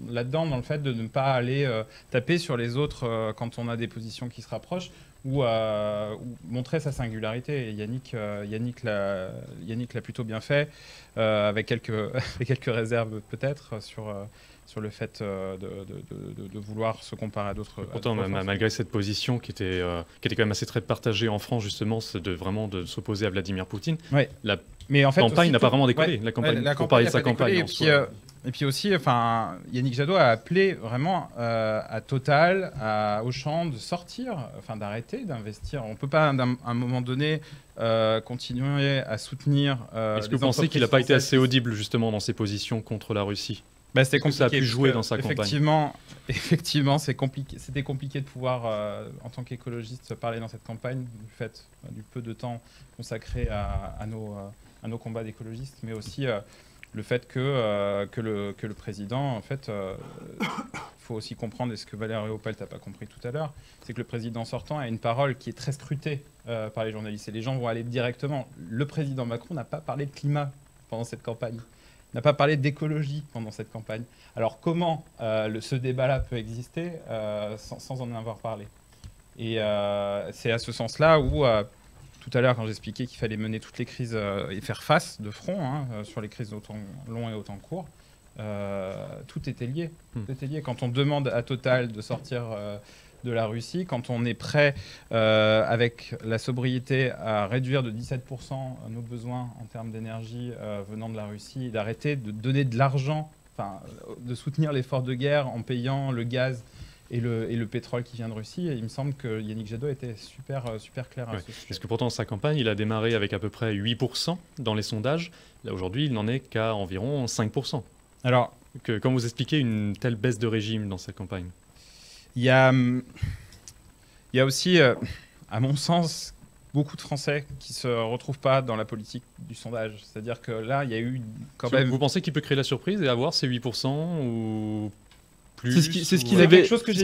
là-dedans, dans le fait de ne pas aller taper sur les autres quand on a des positions qui se rapprochent, ou montrer sa singularité. Et Yannick l'a plutôt bien fait, avec quelques réserves peut-être sur le fait de vouloir se comparer à d'autres. Pourtant, malgré cette position qui était quand même assez très partagée en France, justement, c'est de s'opposer à Vladimir Poutine, ouais. Mais en fait, campagne n'a pas vraiment décollé. Ouais, la campagne, la pour parler de sa campagne campagne. Et puis aussi, Yannick Jadot a appelé vraiment à Total, à Auchan de sortir, d'arrêter d'investir. On ne peut pas, à un moment donné, continuer à soutenir. Est-ce que vous pensez qu'il n'a pas été assez audible, justement, dans ses positions contre la Russie ? C'était compliqué. Ça a pu jouer dans sa campagne. Effectivement, c'était compliqué de pouvoir, en tant qu'écologiste, parler dans cette campagne, du fait du peu de temps consacré à nos combats d'écologistes, mais aussi le fait que le président, en fait, il faut aussi comprendre, et ce que Valérie Opelt n'a pas compris tout à l'heure, c'est que le président sortant a une parole qui est très scrutée par les journalistes, et les gens vont aller directement. Le président Macron n'a pas parlé de climat pendant cette campagne, n'a pas parlé d'écologie pendant cette campagne. Alors comment ce débat-là peut exister sans en avoir parlé ? Et c'est à ce sensla où, tout à l'heure, quand j'expliquais qu'il fallait mener toutes les crises et faire face de front sur les crises autant long et autant court, tout était lié. Tout était lié. Quand on demande à Total de sortir de la Russie, quand on est prêt, avec la sobriété, à réduire de 17% nos besoins en termes d'énergie venant de la Russie, d'arrêter de donner de l'argent, de soutenir l'effort de guerre en payant le gaz et le pétrole qui vient de Russie. Et il me semble que Yannick Jadot était super clair à ce sujet. Parce que pourtant, sa campagne, il a démarré avec à peu près 8% dans les sondages. Là, aujourd'hui, il n'en est qu'à environ 5%. Alors, comment vous expliquez une telle baisse de régime dans sa campagne ? Il y a aussi, à mon sens, beaucoup de Français qui ne se retrouvent pas dans la politique du sondage. C'est-à-dire que là, il y a eu quand même... Vous pensez qu'il peut créer la surprise et avoir ces 8% ou plus ? C'est ce qu'il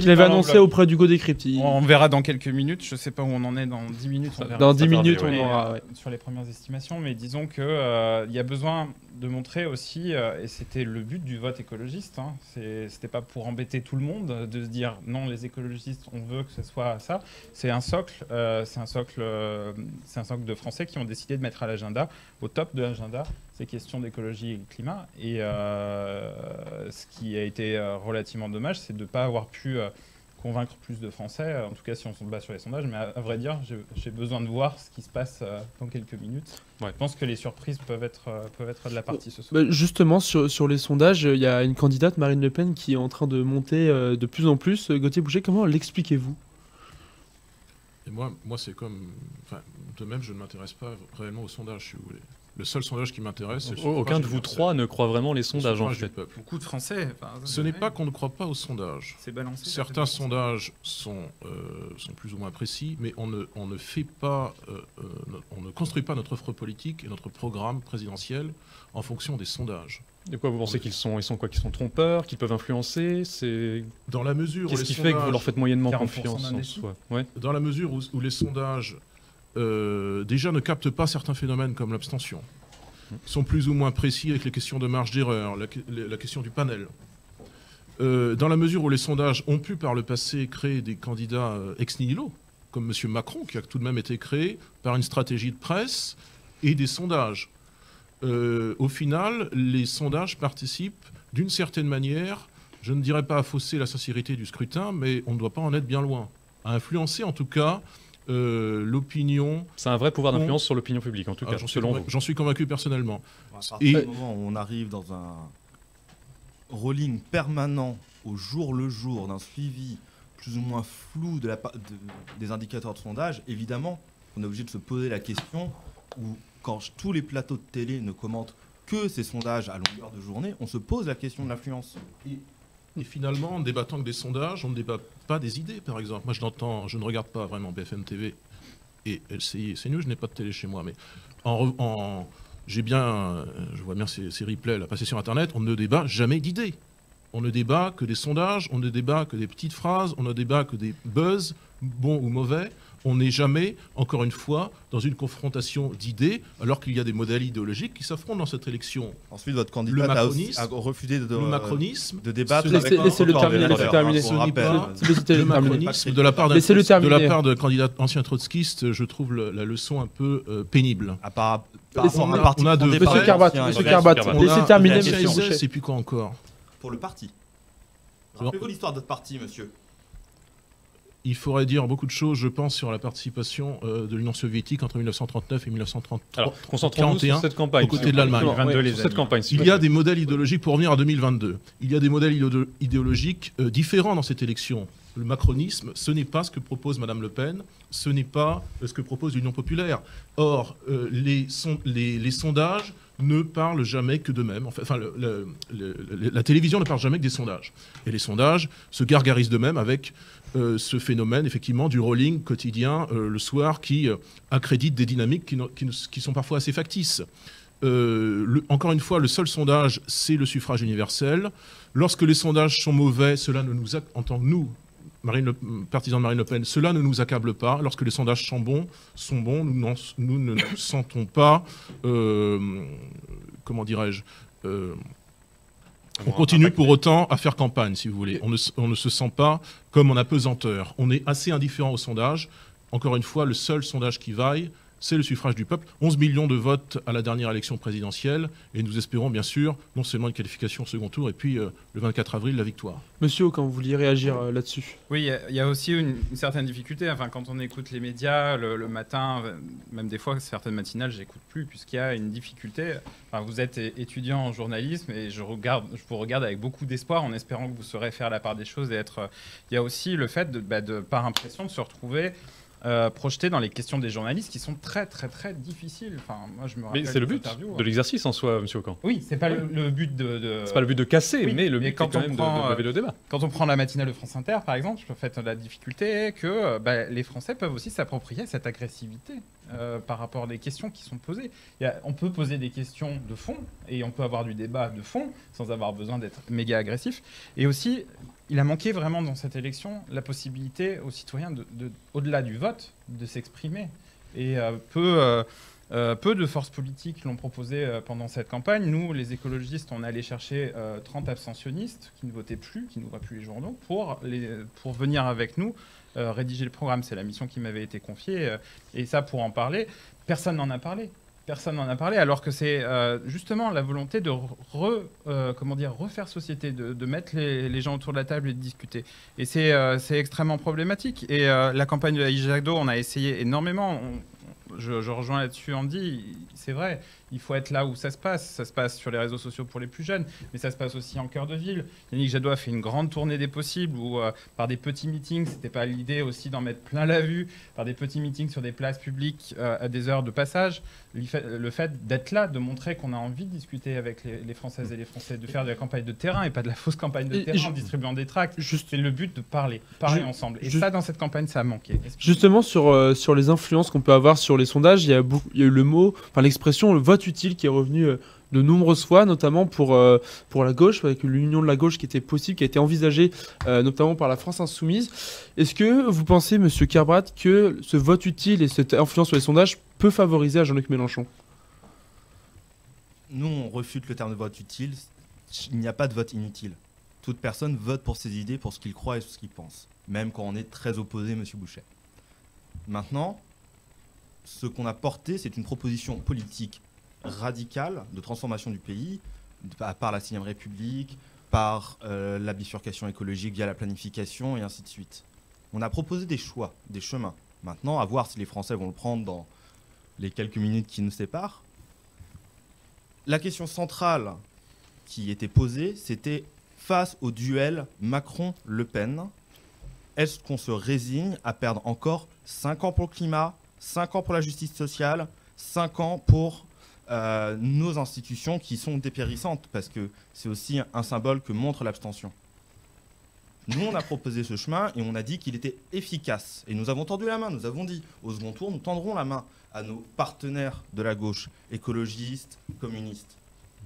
avait annoncé auprès d'Hugo Décrypte. On verra dans quelques minutes. Je ne sais pas où on en est dans 10 minutes. On verra. Dans 10 minutes, on aura... Sur les premières estimations. Mais disons qu'il y a besoin de montrer aussi, et c'était le but du vote écologiste, c'était pas pour embêter tout le monde, de se dire non, les écologistes, on veut que ce soit ça. C'est un socle de Français qui ont décidé de mettre à l'agenda, au top de l'agenda, ces questions d'écologie et de climat. Et ce qui a été relativement dommage, c'est de ne pas avoir pu convaincre plus de Français, en tout cas si on se bat sur les sondages, mais à vrai dire, j'ai besoin de voir ce qui se passe dans quelques minutes. Ouais. Je pense que les surprises peuvent être de la partie ce soir. Justement, sur les sondages, il y a une candidate, Marine Le Pen, qui est en train de monter de plus en plus. Gauthier Boucher, comment l'expliquez-vous ? Et moi c'est comme... de même, je ne m'intéresse pas réellement aux sondages, si vous voulez. Le seul sondage qui m'intéresse, c'est le Aucun de vous universel. trois ne croit vraiment les sondages, en Suffrage du fait. peuple. Beaucoup de Français. enfin, Ce n'est pas qu'on ne croit pas aux sondages. C'est balancé. Certains sondages sont plus ou moins précis, mais on ne fait pas, on ne construit pas notre offre politique et notre programme présidentiel en fonction des sondages. De quoi vous pensez qu'ils sont quoi? Qu'ils sont trompeurs, qu'ils peuvent influencer? C'est Dans la mesure où Qu'est-ce les qui fait que vous leur faites moyennement 40% confiance en d'indécis. soi? Ouais. dans la mesure où les sondages déjà ne captent pas certains phénomènes comme l'abstention, sont plus ou moins précis avec les questions de marge d'erreur, la question du panel. Dans la mesure où les sondages ont pu par le passé créer des candidats ex nihilo, comme M. Macron, qui a tout de même été créé par une stratégie de presse et des sondages. Au final, les sondages participent d'une certaine manière, je ne dirais pas à fausser la sincérité du scrutin, mais on ne doit pas en être bien loin, à influencer en tout cas l'opinion. C'est un vrai pouvoir d'influence sur l'opinion publique, en tout cas, selon vous. J'en suis convaincu personnellement. À partir Et- du moment où on arrive dans un rolling permanent au jour le jour d'un suivi plus ou moins flou des indicateurs de sondage, évidemment, on est obligé de se poser la question où, quand tous les plateaux de télé ne commentent que ces sondages à longueur de journée, on se pose la question de l'influence. Et finalement, en débattant que des sondages, on ne débat pas des idées, par exemple. Moi, je ne regarde pas vraiment BFM TV et LCI et CNews, je n'ai pas de télé chez moi, mais je vois bien ces replays là, passés sur Internet, on ne débat jamais d'idées. On ne débat que des sondages, on ne débat que des petites phrases, on ne débat que des buzz, bons ou mauvais. On n'est jamais, encore une fois, dans une confrontation d'idées, alors qu'il y a des modèles idéologiques qui s'affrontent dans cette élection. Ensuite, votre candidat a refusé Le macronisme, de débattre. Laissez-le terminer, laissez-le terminer. Ce n'est pas Laissez-le le terminer. macronisme de la part Laissez-le terminer. de la part de candidats anciens trotskistes, je trouve la leçon un peu pénible. Par Laissez- rapport à un parti on a de fondé vrais- par Monsieur les Carbat, anciens Monsieur et Carbat, Carbat. On laissez a terminer, la monsieur CSS, Boucher. et puis quoi encore? pour le parti. Rappelez-vous l'histoire de votre parti, monsieur. Il faudrait dire beaucoup de choses, je pense, sur la participation de l'Union soviétique entre 1939 et 1933. Alors, concentrons-nous sur 41, cette campagne. aux côtés de l'Allemagne. 2022, Ouais, sur cette campagne. s'il Il vous y a plaît. des modèles idéologiques, pour revenir à 2022, il y a des modèles idéologiques différents dans cette élection. Le macronisme, ce n'est pas ce que propose Mme Le Pen, ce n'est pas ce que propose l'Union populaire. Or, les sondages ne parlent jamais que d'eux-mêmes. Enfin, la télévision ne parle jamais que des sondages. Et les sondages se gargarisent d'eux-mêmes avec ce phénomène, effectivement, du rolling quotidien le soir qui accrédite des dynamiques qui sont parfois assez factices. Encore une fois, le seul sondage, c'est le suffrage universel. Lorsque les sondages sont mauvais, cela ne nous, en tant que nous, partisans de Marine Le Pen, cela ne nous accable pas. Lorsque les sondages sont bons, nous ne nous sentons pas, comment dirais-je, on continue pour autant à faire campagne, si vous voulez. On ne se sent pas comme en apesanteur. On est assez indifférent aux sondages. Encore une fois, le seul sondage qui vaille, c'est le suffrage du peuple. 11 millions de votes à la dernière élection présidentielle. Et nous espérons, bien sûr, non seulement une qualification au second tour, et puis le 24 avril, la victoire. Monsieur, quand vous vouliez réagir là-dessus. Oui, il y a aussi une certaine difficulté. Enfin, quand on écoute les médias le matin, même des fois, certaines matinales, j'écoute plus, puisqu'il y a une difficulté. Enfin, vous êtes étudiant en journalisme et je vous regarde avec beaucoup d'espoir en espérant que vous saurez faire la part des choses et être. Il y a aussi le fait par impression, de se retrouver projeté dans les questions des journalistes qui sont très très très difficiles. Enfin, moi, je me rappelle Mais c'est le des but interviews, de l'exercice en soi, monsieur Ocan. Oui, c'est pas le but de. C'est pas le but de casser, Oui, mais le mais but quand quand on même prend, de lever le débat. Quand on prend la matinale de France Inter, par exemple, je fais la difficulté que les Français peuvent aussi s'approprier cette agressivité par rapport aux questions qui sont posées. On peut poser des questions de fond et on peut avoir du débat de fond sans avoir besoin d'être méga agressif. Et aussi, il a manqué vraiment dans cette élection la possibilité aux citoyens, au-delà du vote, de s'exprimer. Et peu de forces politiques l'ont proposé pendant cette campagne. Nous, les écologistes, on est allé chercher 30 abstentionnistes qui ne votaient plus, qui n'ouvraient plus les journaux, pour venir avec nous rédiger le programme. C'est la mission qui m'avait été confiée. Et ça, pour en parler, personne n'en a parlé. Personne n'en a parlé, alors que c'est justement la volonté de refaire société, de mettre les gens autour de la table et de discuter. Et c'est extrêmement problématique. Et la campagne de Aïe Jadot, on a essayé énormément. Je rejoins là-dessus Andy, c'est vrai, il faut être là où ça se passe. Ça se passe sur les réseaux sociaux pour les plus jeunes, mais ça se passe aussi en cœur de ville. Yannick Jadot a fait une grande tournée des possibles où, par des petits meetings, c'était pas l'idée aussi d'en mettre plein la vue, par des petits meetings sur des places publiques à des heures de passage. Le fait d'être là, de montrer qu'on a envie de discuter avec les Françaises et les Français, de faire de la campagne de terrain et pas de la fausse campagne de terrain en distribuant des tracts. C'est le but de parler ensemble. Et ça, dans cette campagne, ça a manqué. Justement, sur les influences qu'on peut avoir sur les sondages, il y a eu le mot, enfin l'expression, le vote utile qui est revenu de nombreuses fois, notamment pour la gauche, avec l'union de la gauche qui était possible, qui a été envisagée notamment par la France Insoumise. Est-ce que vous pensez, Monsieur Kerbrat, que ce vote utile et cette influence sur les sondages peut favoriser à Jean-Luc Mélenchon? Nous, on refute le terme de vote utile. Il n'y a pas de vote inutile. Toute personne vote pour ses idées, pour ce qu'il croit et ce qu'il pense, même quand on est très opposé, Monsieur Bouchet. Maintenant, ce qu'on a porté, c'est une proposition politique radicale de transformation du pays, par la 6ème République, par la bifurcation écologique via la planification et ainsi de suite. On a proposé des choix, des chemins. Maintenant, à voir si les Français vont le prendre dans les quelques minutes qui nous séparent. La question centrale qui était posée, c'était face au duel Macron-Le Pen, est-ce qu'on se résigne à perdre encore 5 ans pour le climat, 5 ans pour la justice sociale, 5 ans pour nos institutions qui sont dépérissantes, parce que c'est aussi un symbole que montre l'abstention. Nous, on a proposé ce chemin et on a dit qu'il était efficace. Et nous avons tendu la main, nous avons dit, au second tour, nous tendrons la main à nos partenaires de la gauche, écologistes, communistes.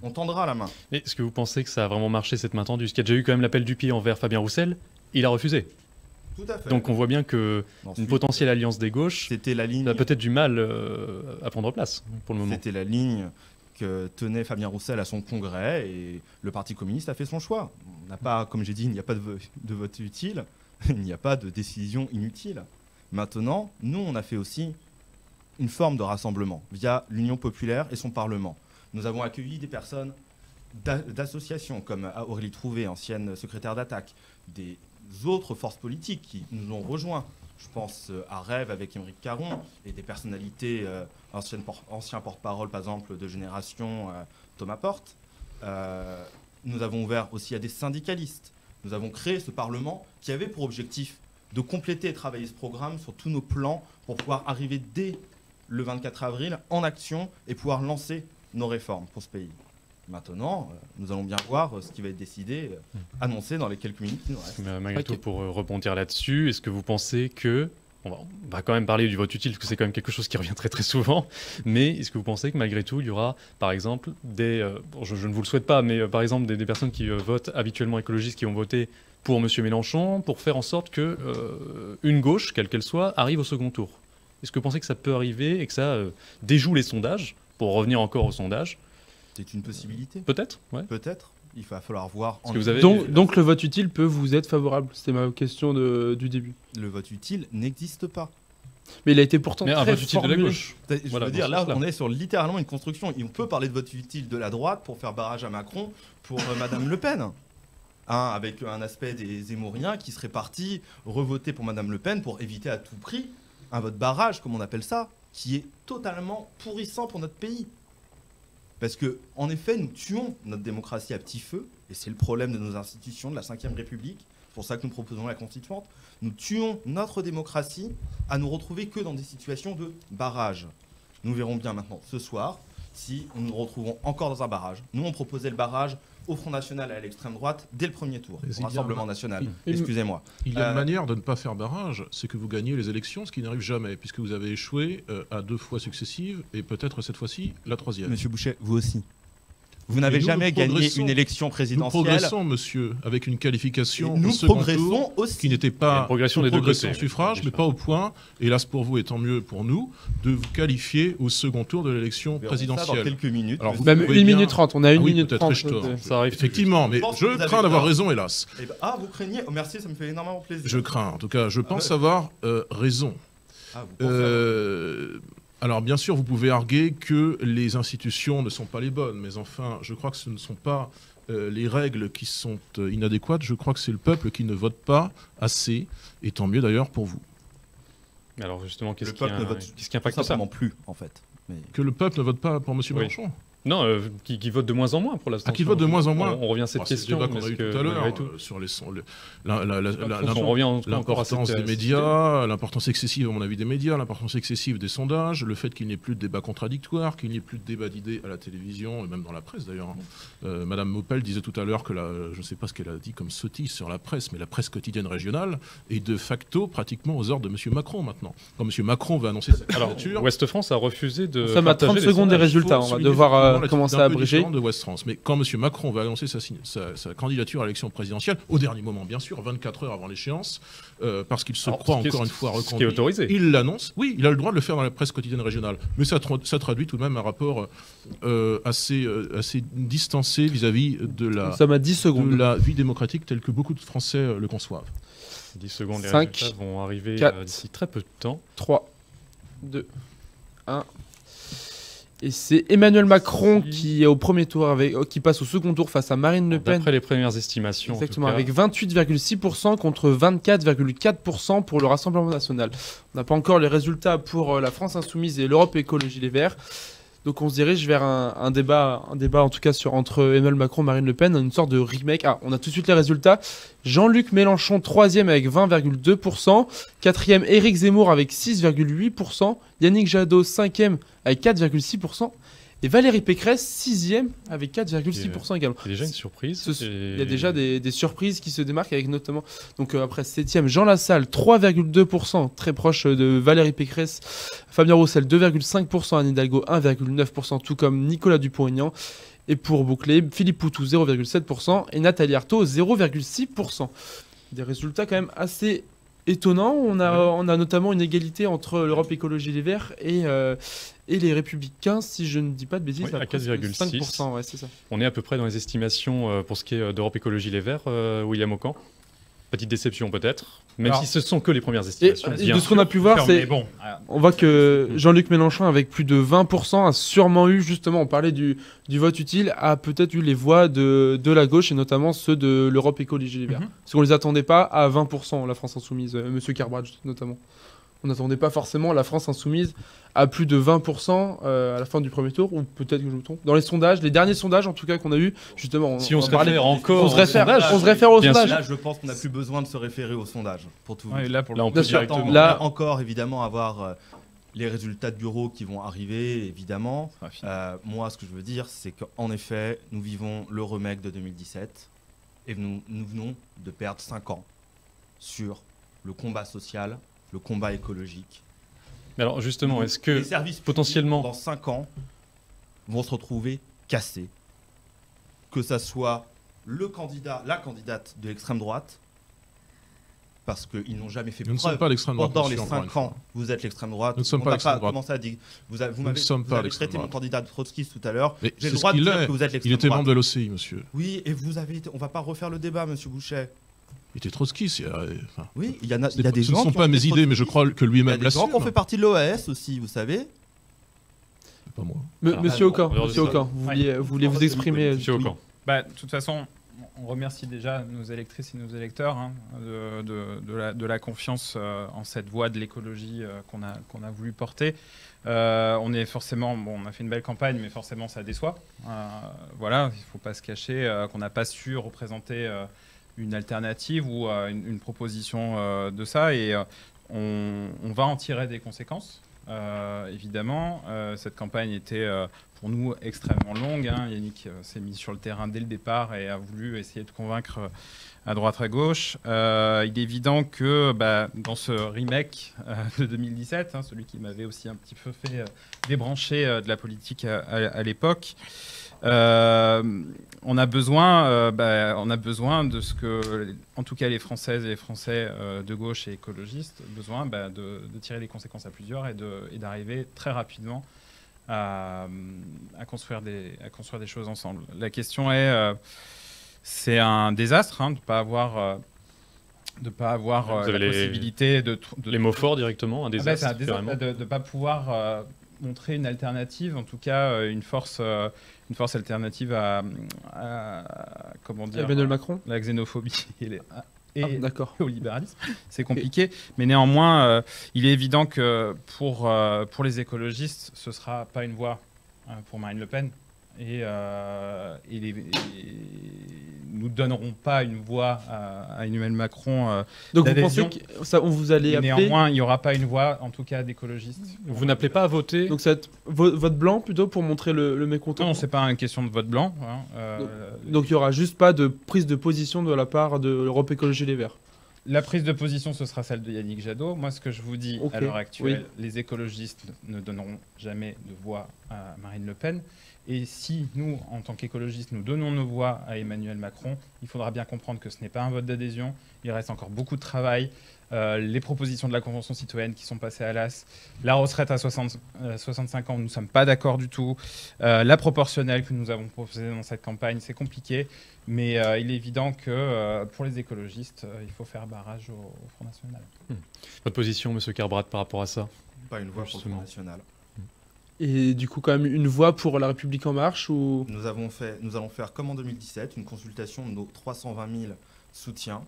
On tendra la main. Et est-ce que vous pensez que ça a vraiment marché, cette main tendue? Parce qu'il y a déjà eu quand même l'appel du pied envers Fabien Roussel, il a refusé. Tout à fait. Donc on voit bien qu'une potentielle alliance des gauches a peut-être du mal à prendre place pour le moment. C'était la ligne que tenait Fabien Roussel à son congrès et le Parti communiste a fait son choix. On n'a pas, comme j'ai dit, il n'y a pas de vote utile, il n'y a pas de décision inutile. Maintenant, nous, on a fait aussi une forme de rassemblement via l'Union populaire et son Parlement. Nous avons accueilli des personnes d'associations comme Aurélie Trouvé, ancienne secrétaire d'Attaque, des autres forces politiques qui nous ont rejoints. Je pense à Rêve avec Émeric Caron et des personnalités, anciens porte-parole par exemple de Génération, Thomas Porte. Nous avons ouvert aussi à des syndicalistes. Nous avons créé ce Parlement qui avait pour objectif de compléter et travailler ce programme sur tous nos plans pour pouvoir arriver dès le 24 avril en action et pouvoir lancer nos réformes pour ce pays. Maintenant, nous allons bien voir ce qui va être décidé, annoncé dans les quelques minutes qui nous restent. Malgré tout, pour rebondir là-dessus, est-ce que vous pensez que... On va quand même parler du vote utile, parce que c'est quand même quelque chose qui revient très très souvent, mais est-ce que vous pensez que malgré tout, il y aura, par exemple, je ne vous le souhaite pas, mais par exemple des personnes qui votent habituellement écologistes, qui ont voté pour M. Mélenchon, pour faire en sorte qu'une gauche, quelle qu'elle soit, arrive au second tour? Est-ce que vous pensez que ça peut arriver et que ça déjoue les sondages, pour revenir encore aux sondages? C'est une possibilité. Peut-être, ouais. Peut-être. Il va falloir voir. Donc le vote utile peut vous être favorable. C'était ma question du début. Le vote utile n'existe pas. Mais il a été pourtant un vote utile de la gauche. Je veux dire, là, on est sur littéralement une construction. Et on peut parler de vote utile de la droite pour faire barrage à Macron pour Madame Le Pen. Avec un aspect des Zémouriens qui seraient partis revoter pour Madame Le Pen pour éviter à tout prix un vote barrage, comme on appelle ça, qui est totalement pourrissant pour notre pays. Parce que, en effet, nous tuons notre démocratie à petit feu, et c'est le problème de nos institutions, de la 5e République, c'est pour ça que nous proposons la Constituante. Nous tuons notre démocratie à nous retrouver que dans des situations de barrage. Nous verrons bien maintenant, ce soir, si nous nous retrouvons encore dans un barrage. Nous, on proposait le barrage au Front National et à l'extrême droite dès le premier tour, au Rassemblement National. Excusez-moi. Il y a une manière de ne pas faire barrage, c'est que vous gagnez les élections, ce qui n'arrive jamais, puisque vous avez échoué à 2 fois successives, et peut-être cette fois-ci, la 3e. Monsieur Bouchet, vous aussi. Vous n'avez jamais gagné une élection présidentielle. Nous progressons, monsieur, avec une qualification nous progressons aussi. Qui n'était pas progression des deux côtés. En suffrage, mais pas au point, hélas pour vous et tant mieux pour nous, de vous qualifier au second tour de l'élection présidentielle. Ça dans quelques minutes. Alors, même 1 minute 30, on a 1 minute 30. Ça arrive effectivement, mais je crains d'avoir raison, hélas. Vous craignez? Merci, ça me fait énormément plaisir. Je crains, en tout cas, je pense avoir raison. Alors bien sûr, vous pouvez arguer que les institutions ne sont pas les bonnes, mais enfin, je crois que ce ne sont pas les règles qui sont inadéquates, je crois que c'est le peuple qui ne vote pas assez, et tant mieux d'ailleurs pour vous. Alors justement, qu'est-ce qui impacte ça? Plus, en fait. Mais... Que le peuple ne vote pas pour M. Mélenchon. Non, qui vote de moins en moins pour l'instant. Qui vote de moins en moins. On revient à cette question. C'est le débat qu'on a eu tout à l'heure sur l'importance des médias, l'importance excessive, à mon avis, des médias, l'importance excessive des sondages, le fait qu'il n'y ait plus de débat contradictoire, qu'il n'y ait plus de débat d'idées à la télévision et même dans la presse d'ailleurs. Madame Maupel disait tout à l'heure que je ne sais pas ce qu'elle a dit comme sottise sur la presse, mais la presse quotidienne régionale est de facto pratiquement aux ordres de M. Macron maintenant. Quand M. Macron va annoncer sa candidature... Ouest France a refusé de... Nous sommes à 30 secondes des résultats, on va devoir commencer à abréger. De West France. Mais quand M. Macron va annoncer sa candidature à l'élection présidentielle, au dernier moment bien sûr, 24 heures avant l'échéance, parce qu'il se croit encore une fois reconduit, qui est autorisé. Il l'annonce, oui, il a le droit de le faire dans la presse quotidienne régionale, mais ça traduit tout de même un rapport assez distancé vis-à-vis de la vie démocratique telle que beaucoup de Français le conçoivent. 10 secondes, les 5, résultats vont arriver 4, d'ici très peu de temps. 3, 2, 1... Et c'est Emmanuel Macron qui est au premier tour, qui passe au second tour face à Marine Le Pen. D'après les premières estimations. Exactement, avec 28,6% contre 24,4% pour le Rassemblement national. On n'a pas encore les résultats pour la France Insoumise et l'Europe Écologie Les Verts. Donc on se dirige vers un débat en tout cas entre Emmanuel Macron et Marine Le Pen, une sorte de remake. Ah, on a tout de suite les résultats. Jean-Luc Mélenchon, 3e avec 20,2%. 4e, Éric Zemmour avec 6,8%. Yannick Jadot, 5e avec 4,6%. Et Valérie Pécresse, 6e avec 4,6% également. C'est déjà une surprise. Il y a déjà des surprises qui se démarquent avec notamment... Donc après 7e, Jean Lassalle, 3,2%, très proche de Valérie Pécresse. Fabien Roussel, 2,5%. Anne Hidalgo, 1,9%, tout comme Nicolas Dupont-Aignan. Et pour boucler, Philippe Poutou, 0,7%. Et Nathalie Arthaud, 0,6%. Des résultats quand même assez... étonnant, on a notamment une égalité entre l'Europe Écologie Les Verts et les Républicains, si je ne dis pas de bêtises, à 4,6%. Ouais, c'est ça. On est à peu près dans les estimations pour ce qui est d'Europe Écologie Les Verts, William Aucan. Petite déception peut-être, même si ce sont que les premières estimations. Et de ce qu'on a pu voir, on voit que Jean-Luc Mélenchon, avec plus de 20%, a sûrement eu, justement, on parlait du vote utile, a peut-être eu les voix de la gauche, et notamment ceux de l'Europe Écologie Les Verts. Parce qu'on ne les attendait pas à 20%, la France Insoumise, Monsieur Carbadge notamment. On n'attendait pas forcément la France Insoumise à plus de 20% à la fin du premier tour, ou peut-être que je me trompe. Dans les sondages, les derniers sondages en tout cas qu'on a eu, justement, si on se réfère encore on se réfère au sondage. Là, je pense qu'on n'a plus besoin de se référer au sondage pour tout. Ouais, là, on peut directement. On va encore évidemment avoir les résultats de bureau qui vont arriver, évidemment. Moi, ce que je veux dire, c'est qu'en effet, nous vivons le remake de 2017 et nous venons de perdre 5 ans sur le combat social, le combat écologique. Mais alors justement, est-ce que les services potentiellement dans 5 ans vont se retrouver cassés, que ça soit la candidate de l'extrême droite, parce qu'ils n'ont jamais fait preuve. Nous ne sommes pas l'extrême droite. Pendant les 5 ans, vous êtes l'extrême droite. Nous ne sommes pas l'extrême droite. Vous m'avez traité mon candidat de trotskiste tout à l'heure. J'ai le droit de dire que vous êtes l'extrême droite. Il était membre de l'OCI, monsieur. Oui, et vous avez été... On ne va pas refaire le débat, monsieur Bouchet. Il était trotskiste. Oui, il y a des gens. Ce ne sont pas mes idées, mais je crois que lui-même l'assume. Il y a des gens qui ont fait partie de l'OAS aussi, vous savez. Pas moi. Monsieur Aucan, vous vouliez vous exprimer. Monsieur Aucan. De toute façon, on remercie déjà nos électrices et nos électeurs de la confiance en cette voie de l'écologie qu'on a voulu porter. On est forcément, on a fait une belle campagne, mais forcément ça déçoit. Voilà, il ne faut pas se cacher qu'on n'a pas su représenter une alternative ou une proposition de ça, et on va en tirer des conséquences. Évidemment, cette campagne était pour nous extrêmement longue. Yannick s'est mis sur le terrain dès le départ et a voulu essayer de convaincre à droite à gauche. Il est évident que dans ce remake de 2017, celui qui m'avait aussi un petit peu fait débrancher de la politique à l'époque, on a besoin de ce que, en tout cas les Françaises et les Français de gauche et écologistes, besoin de tirer les conséquences à plusieurs et d'arriver très rapidement à construire des choses ensemble. La question est, c'est un désastre de ne pas avoir la possibilité de... Les mots forts directement, un désastre. C'est un désastre de ne pas pouvoir montrer une alternative, en tout cas une force alternative à comment dire, Emmanuel Macron, la xénophobie et d'accord. au libéralisme. C'est compliqué, mais néanmoins, il est évident que pour les écologistes, ce ne sera pas une voie pour Marine Le Pen. Et nous ne donnerons pas une voix à Emmanuel Macron. Donc vous pensez qu'on vous allez appeler... Néanmoins, il n'y aura pas une voix, en tout cas, d'écologistes. Vous n'appelez pas à voter? Donc ça va être vote blanc plutôt pour montrer le mécontentement? Non, c'est pas une question de vote blanc. Donc il n'y aura juste pas de prise de position de la part de l'Europe Écologie Les Verts? La prise de position, ce sera celle de Yannick Jadot. Moi, ce que je vous dis à l'heure actuelle, les écologistes ne donneront jamais de voix à Marine Le Pen. Et si nous, en tant qu'écologistes, nous donnons nos voix à Emmanuel Macron, il faudra bien comprendre que ce n'est pas un vote d'adhésion. Il reste encore beaucoup de travail. Les propositions de la Convention citoyenne qui sont passées à l'AS, la retraite à 65 ans, nous ne sommes pas d'accord du tout. La proportionnelle que nous avons proposée dans cette campagne, c'est compliqué. Mais il est évident que pour les écologistes, il faut faire barrage au Front National. Votre position, M. Kerbrat, par rapport à ça? Pas une voix pour le Front National. Et du coup, quand même, une voix pour La République En Marche ou... Nous allons faire comme en 2017, une consultation de nos 320 000 soutiens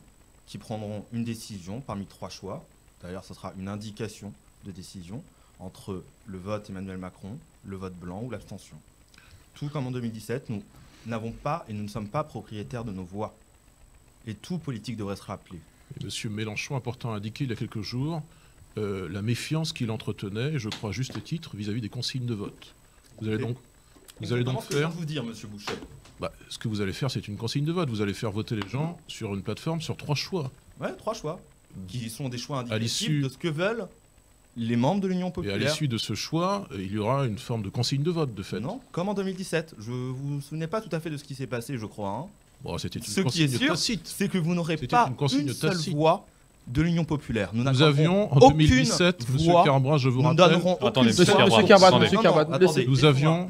qui prendront une décision parmi 3 choix. D'ailleurs, ce sera une indication de décision entre le vote Emmanuel Macron, le vote blanc ou l'abstention. Tout comme en 2017, nous n'avons pas et nous ne sommes pas propriétaires de nos voix. Et tout politique devrait se rappeler. Et M. Mélenchon a pourtant indiqué il y a quelques jours la méfiance qu'il entretenait, et je crois à juste titre, vis-à-vis des consignes de vote. Vous allez donc faire... vous dire, Monsieur Boucher. Ce que vous allez faire, c'est une consigne de vote. Vous allez faire voter les gens sur une plateforme sur 3 choix. Ouais, 3 choix. Qui sont des choix indicatifs de ce que veulent les membres de l'Union populaire. Et à l'issue de ce choix, il y aura une forme de consigne de vote, de fait. Non, comme en 2017. Je vous souvenez pas tout à fait de ce qui s'est passé, je crois. Hein. Bon, c'était une ce consigne qui est sûr, tacite. C'est que vous n'aurez pas une seule voix de l'Union populaire. Nous avions en 2017, M. Kerbrat, je vous rappelle... Attendez, Monsieur Kerbrat, nous avions...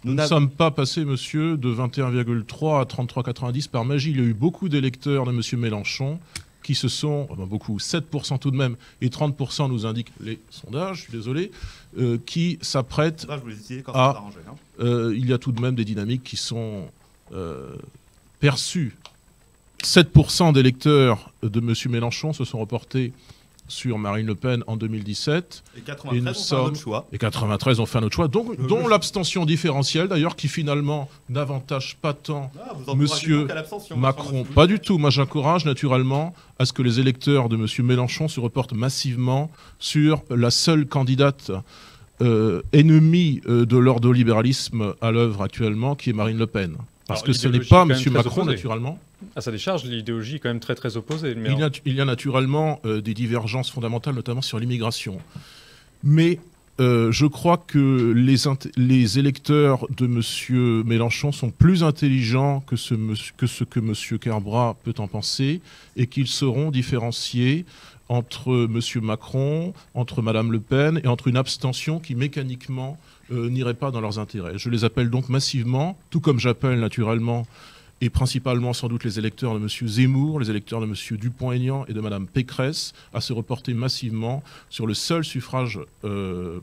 Nous ne sommes pas passés, monsieur, de 21,3 à 33,90 par magie. Il y a eu beaucoup d'électeurs de M. Mélenchon qui se sont, beaucoup, 7% tout de même, et 30% nous indiquent les sondages, je suis désolé, qui s'apprêtent à... il y a tout de même des dynamiques qui sont perçues. 7% d'électeurs de M. Mélenchon se sont reportés sur Marine Le Pen en 2017. Et 93 ont fait un autre choix. Et 93 ont fait un autre choix, dont l'abstention différentielle, d'ailleurs, qui finalement n'avantage pas tant M. Macron. Pas du tout. Moi, j'encourage naturellement à ce que les électeurs de M. Mélenchon se reportent massivement sur la seule candidate ennemie de l'ordolibéralisme à l'œuvre actuellement, qui est Marine Le Pen. Parce que ce n'est pas M. Macron, naturellement. À sa décharge, l'idéologie est quand même très très opposée. Mais il y a naturellement des divergences fondamentales, notamment sur l'immigration. Mais je crois que les électeurs de M. Mélenchon sont plus intelligents que ce que M. Kerbrat peut en penser, et qu'ils sauront différencier entre M. Macron, entre Mme Le Pen, et entre une abstention qui mécaniquement n'irait pas dans leurs intérêts. Je les appelle donc massivement, tout comme j'appelle naturellement et principalement sans doute les électeurs de M. Zemmour, les électeurs de M. Dupont-Aignan et de Mme Pécresse, à se reporter massivement sur le seul suffrage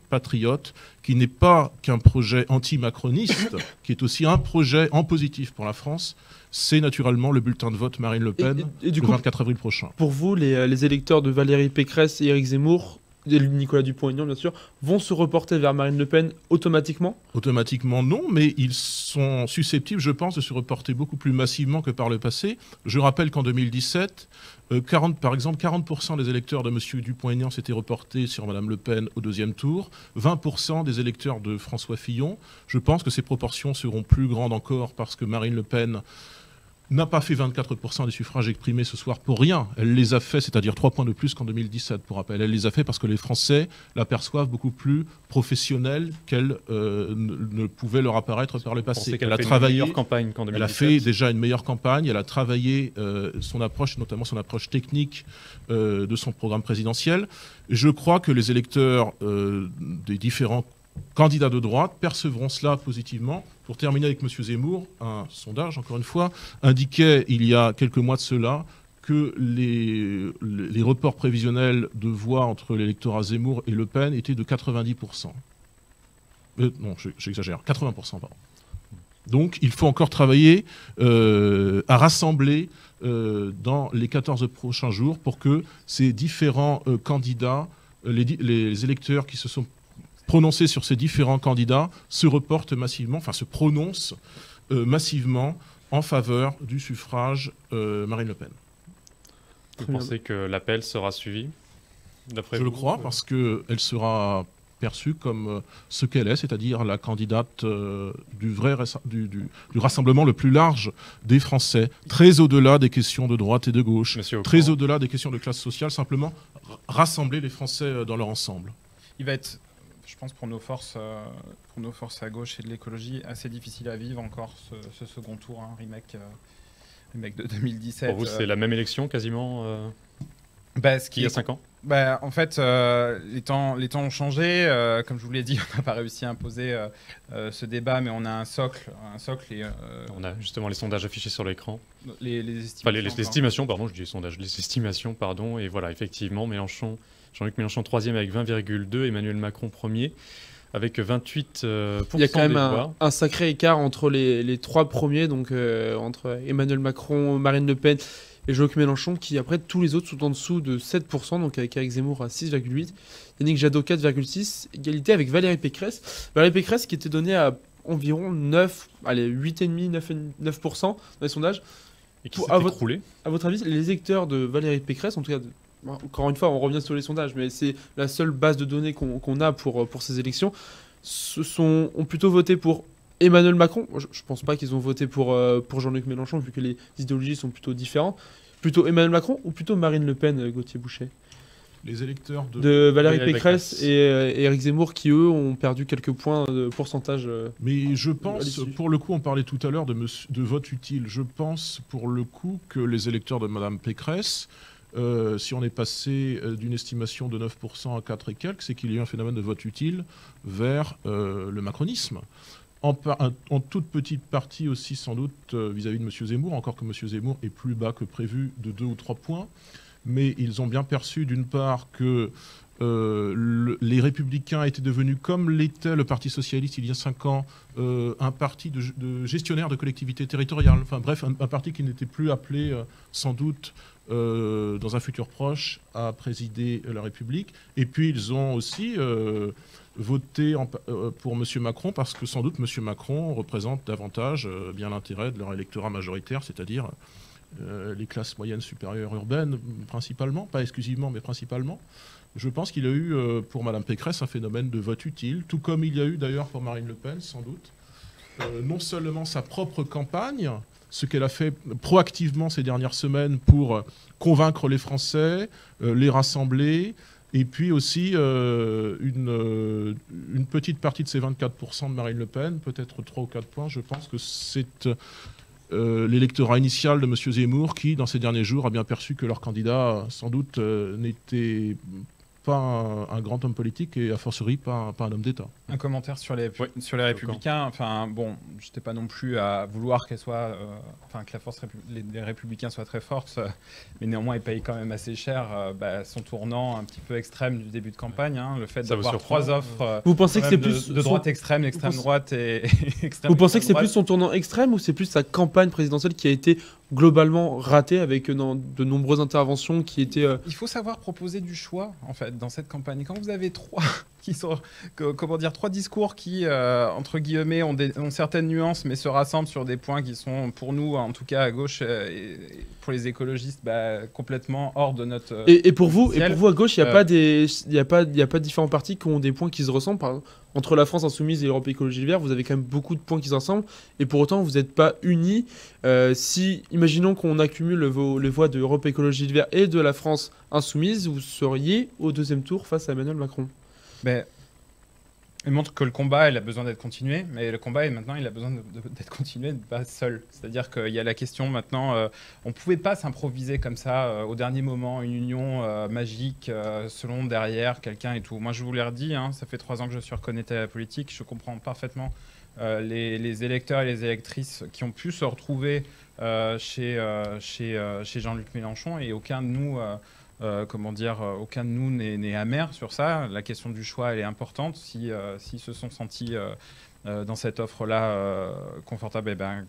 patriote, qui n'est pas qu'un projet anti-macroniste, qui est aussi un projet en positif pour la France. C'est naturellement le bulletin de vote Marine Le Pen le 24 avril prochain. Pour vous, les électeurs de Valérie Pécresse et Éric Zemmour, et Nicolas Dupont-Aignan bien sûr, vont se reporter vers Marine Le Pen automatiquement? Automatiquement non, mais ils sont susceptibles, je pense, de se reporter beaucoup plus massivement que par le passé. Je rappelle qu'en 2017, par exemple, 40% des électeurs de M. Dupont-Aignan s'étaient reportés sur Mme Le Pen au 2e tour, 20% des électeurs de François Fillon. Je pense que ces proportions seront plus grandes encore parce que Marine Le Pen n'a pas fait 24% des suffrages exprimés ce soir pour rien. Elle les a fait, c'est-à-dire 3 points de plus qu'en 2017, pour rappel. Elle les a fait parce que les Français la perçoivent beaucoup plus professionnelle qu'elle ne pouvait leur apparaître par le passé. Elle a travaillé une meilleure campagne qu'en 2017. Elle a fait déjà une meilleure campagne. Elle a travaillé son approche, notamment son approche technique de son programme présidentiel. Je crois que les électeurs des différents candidats de droite percevront cela positivement. Pour terminer avec M. Zemmour, un sondage, encore une fois, indiquait il y a quelques mois de cela que les reports prévisionnels de voix entre l'électorat Zemmour et Le Pen étaient de 90%. Non, j'exagère, 80%, pardon. Donc il faut encore travailler à rassembler dans les 14 prochains jours pour que ces différents candidats, les électeurs qui se sont prononcés sur ces différents candidats se reportent massivement, enfin se prononcent massivement en faveur du suffrage Marine Le Pen. Vous pensez que l'appel sera suivi, d'après vous? Je le crois, parce qu'elle sera perçue comme ce qu'elle est, c'est-à-dire la candidate du rassemblement le plus large des Français, très au-delà des questions de droite et de gauche, très au-delà des questions de classe sociale, simplement rassembler les Français dans leur ensemble. Il va être, je pense, pour nos forces à gauche et de l'écologie, assez difficile à vivre encore ce second tour, hein, remake de 2017. Pour vous, c'est la même élection quasiment qu'il y a 5 ans? En fait, les temps ont changé. Comme je vous l'ai dit, on n'a pas réussi à imposer ce débat, mais on a un socle. On a justement les sondages affichés sur l'écran. Les estimations, pardon, je dis les sondages, les estimations, pardon. Et voilà, effectivement, Jean-Luc Mélenchon 3e avec 20,2, Emmanuel Macron 1er avec 28%. Il y a quand même un sacré écart entre les 3 premiers, donc entre Emmanuel Macron, Marine Le Pen et Jean-Luc Mélenchon, qui après tous les autres sont en dessous de 7%, donc avec Éric Zemmour à 6,8%, Yannick Jadot 4,6%, égalité avec Valérie Pécresse. Valérie Pécresse qui était donnée à environ 8,5-9% dans les sondages. Et qui s'est écroulé. À votre avis, les électeurs de Valérie Pécresse, en tout cas, encore une fois, on revient sur les sondages, mais c'est la seule base de données qu'on a pour ces élections, ont plutôt voté pour Emmanuel Macron. Je pense pas qu'ils ont voté pour Jean-Luc Mélenchon, vu que les idéologies sont plutôt différentes. Plutôt Emmanuel Macron ou plutôt Marine Le Pen, Gauthier Boucher? Les électeurs de Valérie Pécresse et Éric Zemmour, qui eux ont perdu quelques points de pourcentage. Mais je pense, pour le coup, on parlait tout à l'heure de vote utile. Je pense pour le coup que les électeurs de Madame Pécresse, si on est passé d'une estimation de 9% à 4 et quelques, c'est qu'il y a eu un phénomène de vote utile vers le macronisme. En toute petite partie aussi sans doute vis-à-vis de M. Zemmour, encore que M. Zemmour est plus bas que prévu de 2 ou 3 points. Mais ils ont bien perçu d'une part que les Républicains étaient devenus, comme l'était le Parti Socialiste il y a 5 ans, un parti de gestionnaire de collectivités territoriales. Enfin bref, un parti qui n'était plus appelé sans doute dans un futur proche à présider la République. Et puis ils ont aussi voté pour M. Macron parce que sans doute M. Macron représente davantage bien l'intérêt de leur électorat majoritaire, c'est-à-dire les classes moyennes supérieures urbaines principalement, pas exclusivement mais principalement. Je pense qu'il y a eu pour Mme Pécresse un phénomène de vote utile, tout comme il y a eu d'ailleurs pour Marine Le Pen sans doute. Non seulement sa propre campagne, ce qu'elle a fait proactivement ces dernières semaines pour convaincre les Français, les rassembler, et puis aussi une petite partie de ces 24% de Marine Le Pen, peut-être 3 ou 4 points. Je pense que c'est l'électorat initial de M. Zemmour qui, dans ces derniers jours, a bien perçu que leur candidat, sans doute, n'était pas un grand homme politique et a fortiori pas un homme d'État. Un commentaire sur les Républicains. Enfin bon, je n'étais pas non plus à vouloir que la force des Républicains soit très forte, mais néanmoins ils payent quand même assez cher son tournant un petit peu extrême du début de campagne, hein, le fait d'avoir 3 offres. Vous pensez que c'est plus de droite extrême, d'extrême droite et extrême. Vous pensez que c'est plus son tournant extrême ou c'est plus sa campagne présidentielle qui a été globalement ratée avec de nombreuses interventions qui étaient. Il faut savoir proposer du choix en fait dans cette campagne. Et quand vous avez 3 discours qui, entre guillemets, ont certaines nuances, mais se rassemblent sur des points qui sont, pour nous, en tout cas à gauche, et pour les écologistes, complètement hors de notre... Et pour vous, à gauche, il n'y a pas différents partis qui ont des points qui se ressemblent. Par exemple, entre la France Insoumise et l'Europe Écologie Les Verts, vous avez quand même beaucoup de points qui se ressemblent, et pour autant, vous n'êtes pas unis. Imaginons qu'on accumule les voix de l'Europe Écologie Les Verts et de la France Insoumise, vous seriez au 2e tour face à Emmanuel Macron. Il montre que le combat, il a besoin d'être continué, mais le combat, maintenant, il a besoin d'être continué, pas seul. C'est-à-dire qu'il y a la question maintenant, on ne pouvait pas s'improviser comme ça, au dernier moment, une union magique, selon derrière quelqu'un et tout. Moi, je vous l'ai redit, hein, ça fait 3 ans que je suis reconnecté à la politique, je comprends parfaitement les électeurs et les électrices qui ont pu se retrouver chez Jean-Luc Mélenchon, et aucun de nous... aucun de nous n'est amer sur ça. La question du choix, elle est importante. S'ils se sont sentis dans cette offre-là confortable, et ben,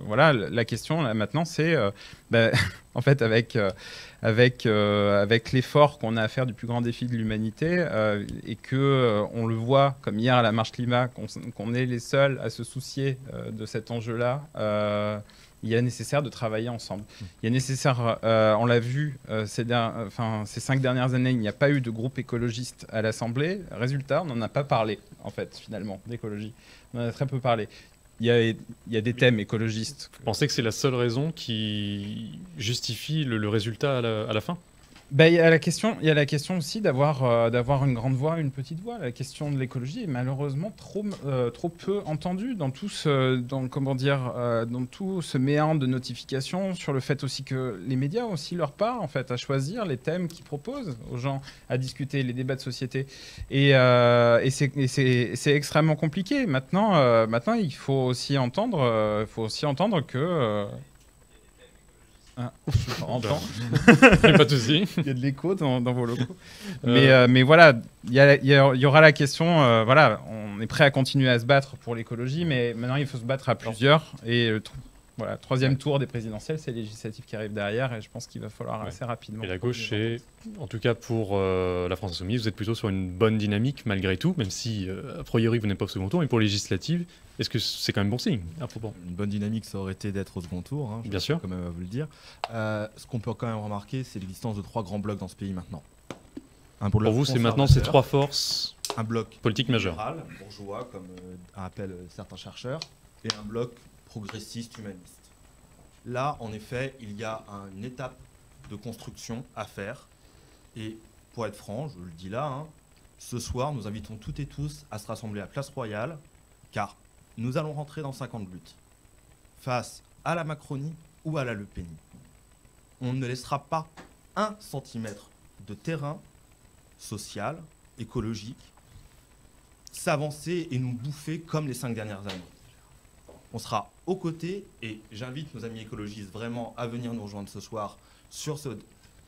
voilà, la question là, maintenant, c'est en fait avec l'effort qu'on a à faire du plus grand défi de l'humanité et que on le voit comme hier à la marche climat, qu'on est les seuls à se soucier de cet enjeu-là. Il est nécessaire de travailler ensemble. Il est nécessaire, on l'a vu ces 5 dernières années, il n'y a pas eu de groupe écologiste à l'Assemblée. Résultat, on n'en a pas parlé, en fait, finalement, d'écologie. On en a très peu parlé. Il y a des thèmes écologistes. Vous pensez que c'est la seule raison qui justifie le résultat à la fin ? Il y a la question aussi d'avoir une grande voix, une petite voix. La question de l'écologie est malheureusement trop peu entendue dans tout ce méandre de notifications, sur le fait aussi que les médias ont aussi leur part en fait à choisir les thèmes qu'ils proposent aux gens à discuter, les débats de société. Et c'est extrêmement compliqué. Maintenant, il faut aussi entendre que je entends. Pas de souci. Il y a de l'écho dans vos locaux. Mais voilà, il y aura la question. Voilà, on est prêt à continuer à se battre pour l'écologie, mais maintenant il faut se battre à plusieurs. Et voilà, troisième tour des présidentielles, c'est législatif qui arrive derrière, et je pense qu'il va falloir assez rapidement. Et la gauche, en tout cas pour la France Insoumise, vous êtes plutôt sur une bonne dynamique malgré tout, même si a priori vous n'êtes pas au second tour. Mais pour les législatives, est-ce que c'est quand même bon signe à propos ? Une bonne dynamique, ça aurait été d'être au second tour. Hein, bien sûr. Quand même à vous le dire. Ce qu'on peut quand même remarquer, c'est l'existence de 3 grands blocs dans ce pays maintenant. Pour vous, c'est maintenant ces 3 forces un bloc politique majeur, bourgeois, comme appellent certains chercheurs, et un bloc progressiste humaniste. Là, en effet, il y a une étape de construction à faire. Et pour être franc, je le dis là, hein, ce soir, nous invitons toutes et tous à se rassembler à Place Royale, car nous allons rentrer dans 50 buts. Face à la Macronie ou à la Le Pen. On ne laissera pas 1 centimètre de terrain social, écologique, s'avancer et nous bouffer comme les 5 dernières années. On sera aux côtés, et j'invite nos amis écologistes vraiment à venir nous rejoindre ce soir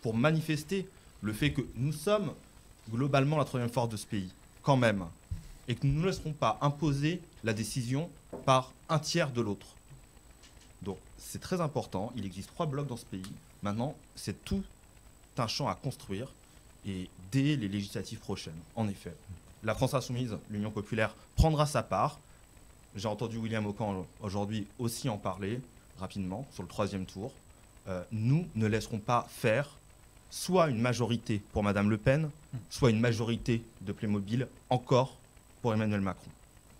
pour manifester le fait que nous sommes globalement la 3e force de ce pays, quand même, et que nous ne laisserons pas imposer la décision par un tiers de l'autre. Donc c'est très important, il existe 3 blocs dans ce pays. Maintenant, c'est tout un champ à construire, et dès les législatives prochaines, en effet. La France Insoumise, l'Union Populaire, prendra sa part. J'ai entendu William Aucan aujourd'hui aussi en parler rapidement sur le 3e tour. Nous ne laisserons pas faire soit une majorité pour Madame Le Pen, soit une majorité de Playmobil encore pour Emmanuel Macron.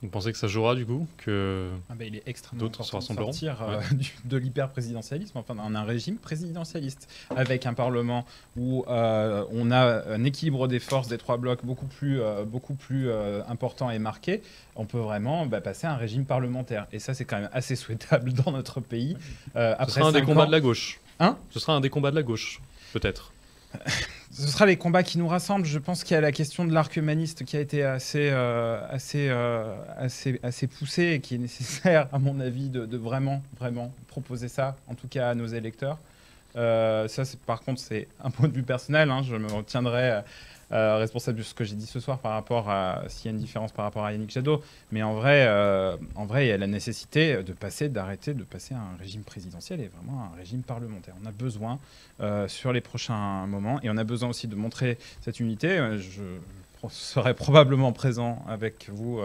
Vous pensez que ça jouera du coup que il est extrêmement d'autres se important de rassembleront sortir de l'hyper-présidentialisme, enfin un régime présidentialiste, avec un Parlement où on a un équilibre des forces des 3 blocs beaucoup plus important et marqué. On peut vraiment passer à un régime parlementaire. Et ça, c'est quand même assez souhaitable dans notre pays. Ce sera un des combats de la gauche. Ce sera un des combats de la gauche, peut-être. Ce sera les combats qui nous rassemblent. Je pense qu'il y a la question de l'arc humaniste qui a été assez poussée et qui est nécessaire, à mon avis, de vraiment proposer ça, en tout cas à nos électeurs. Ça, par contre, c'est un point de vue personnel. Hein. Je me retiendrai responsable de ce que j'ai dit ce soir par rapport à s'il y a une différence par rapport à Yannick Jadot. Mais en vrai, il y a la nécessité d'arrêter de passer à un régime présidentiel et vraiment à un régime parlementaire. On a besoin sur les prochains moments, et on a besoin aussi de montrer cette unité. Je serai probablement présent avec vous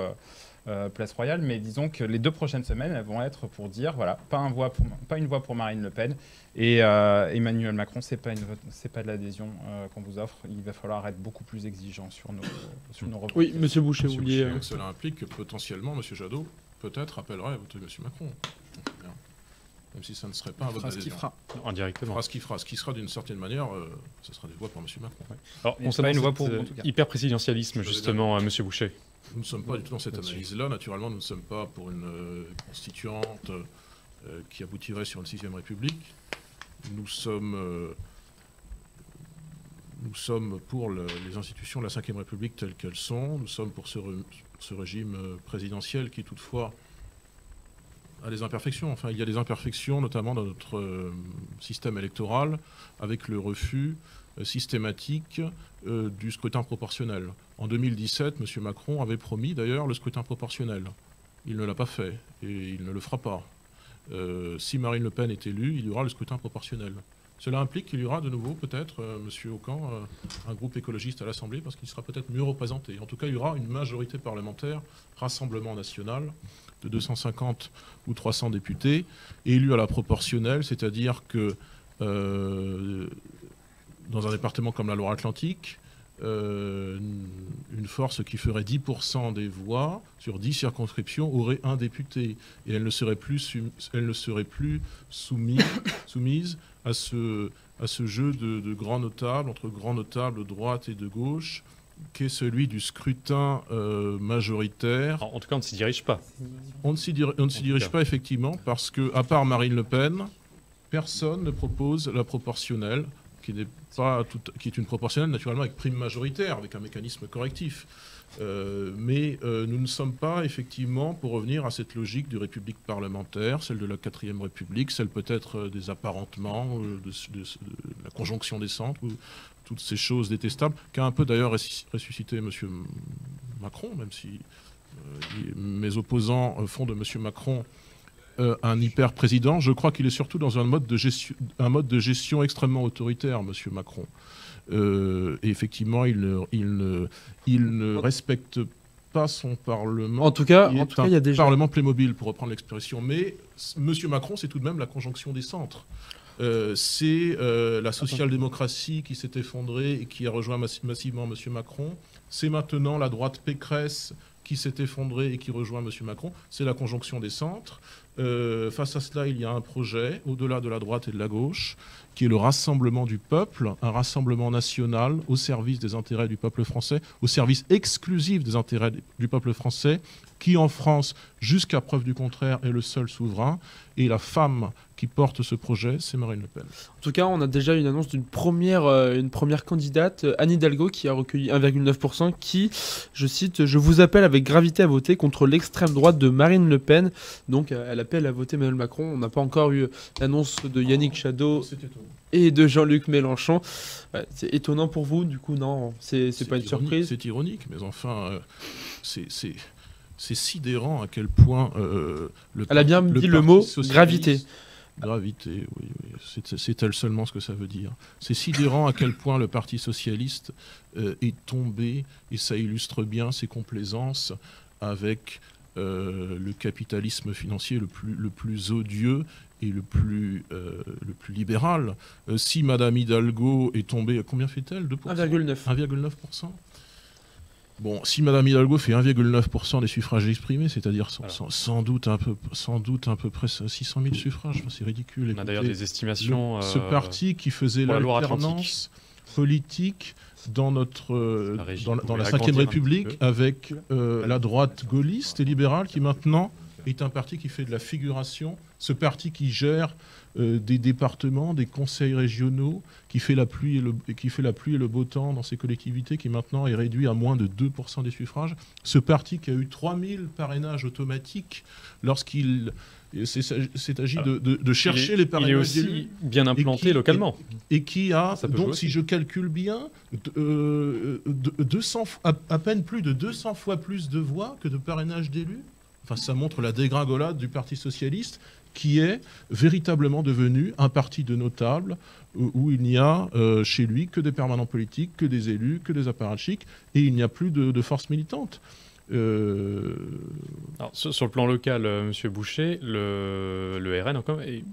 Place Royale, mais disons que les 2 prochaines semaines, elles vont être pour dire, voilà, pas une voix pour Marine Le Pen, et Emmanuel Macron, c'est pas de l'adhésion qu'on vous offre. Il va falloir être beaucoup plus exigeant sur nos revendications. Oui, Monsieur Boucher, vous vouliez... Cela implique que potentiellement, Monsieur Jadot, peut-être, appellerait à voter Monsieur Macron. Même si ça ne serait pas un vote d'adhésion. Indirectement. Ce qui sera d'une certaine manière, ce sera des voix pour Monsieur Macron. Alors, on pas une voix pour vous, en tout cas. Hyper-présidentialisme, justement, Monsieur Boucher. Nous ne sommes pas du tout dans cette analyse-là. Naturellement, nous ne sommes pas pour une constituante qui aboutirait sur une 6e République. Nous sommes pour les institutions de la 5e République telles qu'elles sont. Nous sommes pour ce régime présidentiel qui, toutefois, a des imperfections. Enfin, il y a des imperfections, notamment dans notre système électoral, avec le refus systématique du scrutin proportionnel. En 2017, M. Macron avait promis d'ailleurs le scrutin proportionnel. Il ne l'a pas fait et il ne le fera pas. Si Marine Le Pen est élue, il y aura le scrutin proportionnel. Cela implique qu'il y aura de nouveau, peut-être, Monsieur Aucan, un groupe écologiste à l'Assemblée, parce qu'il sera peut-être mieux représenté. En tout cas, il y aura une majorité parlementaire, Rassemblement national, de 250 ou 300 députés, élus à la proportionnelle, c'est-à-dire que dans un département comme la Loire-Atlantique, une force qui ferait 10% des voix sur 10 circonscriptions aurait un député. Et elle ne serait plus, soumise à ce jeu de grands notables, entre grands notables de droite et de gauche, qui est celui du scrutin majoritaire. Alors, en tout cas, on ne s'y dirige pas. On ne s'y dirige pas, effectivement, parce que, à part Marine Le Pen, personne ne propose la proportionnelle, qui est une proportionnelle naturellement avec prime majoritaire, avec un mécanisme correctif. Mais nous ne sommes pas effectivement, pour revenir à cette logique de république parlementaire, celle de la 4e République, celle peut-être des apparentements, de la conjonction des centres, ou toutes ces choses détestables, qu'a un peu d'ailleurs ressuscité M. Macron, même si mes opposants font de M. Macron un hyper-président. Je crois qu'il est surtout dans un mode de gestion extrêmement autoritaire, M. Macron. Et effectivement, il ne respecte pas son Parlement. En tout cas, il y a déjà... Parlement Playmobil, pour reprendre l'expression. Mais M. Macron, c'est tout de même la conjonction des centres. C'est la social-démocratie qui s'est effondrée et qui a rejoint massivement M. Macron. C'est maintenant la droite Pécresse qui s'est effondrée et qui rejoint M. Macron. C'est la conjonction des centres. Face à cela, il y a un projet, au-delà de la droite et de la gauche, qui est le rassemblement du peuple, un rassemblement national au service des intérêts du peuple français, au service exclusif des intérêts du peuple français, qui en France, jusqu'à preuve du contraire, est le seul souverain. Et la femme qui porte ce projet, c'est Marine Le Pen. En tout cas, on a déjà une annonce d'une première candidate, Anne Hidalgo, qui a recueilli 1,9%, qui, je cite, « Je vous appelle avec gravité à voter contre l'extrême droite de Marine Le Pen ». Donc, elle appelle à voter Emmanuel Macron. On n'a pas encore eu l'annonce de Yannick Jadot et de Jean-Luc Mélenchon. C'est étonnant pour vous, du coup, non, c'est pas une surprise. C'est ironique, mais enfin, c'est sidérant à quel point... Elle a bien dit le mot « gravité ». Gravité, oui. C'est seulement ce que ça veut dire. C'est sidérant à quel point le Parti socialiste est tombé, et ça illustre bien ses complaisances avec le capitalisme financier le plus odieux et le plus libéral. Si Madame Hidalgo est tombée, combien fait-elle? 1,9%. 1,9%. Bon, si Madame Hidalgo fait 1,9% des suffrages exprimés, c'est-à-dire sans doute à peu près 600 000 suffrages, c'est ridicule. On a d'ailleurs des estimations... ce parti qui faisait l'alternance politique dans la 5e République avec la droite gaulliste et libérale, qui maintenant est un parti qui fait de la figuration, ce parti qui gère des départements, des conseils régionaux, qui fait la pluie et le beau temps dans ces collectivités, qui maintenant est réduit à moins de 2% des suffrages. Ce parti qui a eu 3000 parrainages automatiques lorsqu'il s'est agi de chercher les parrainages. Il est aussi bien implanté localement. Et qui a, donc si je calcule bien, à peine plus de 200 fois plus de voix que de parrainages d'élus. Enfin, ça montre la dégringolade du Parti socialiste, qui est véritablement devenu un parti de notables où il n'y a chez lui que des permanents politiques, que des élus, que des apparatchiks, et il n'y a plus de force militante. Alors, sur le plan local, Monsieur Boucher, le RN encore est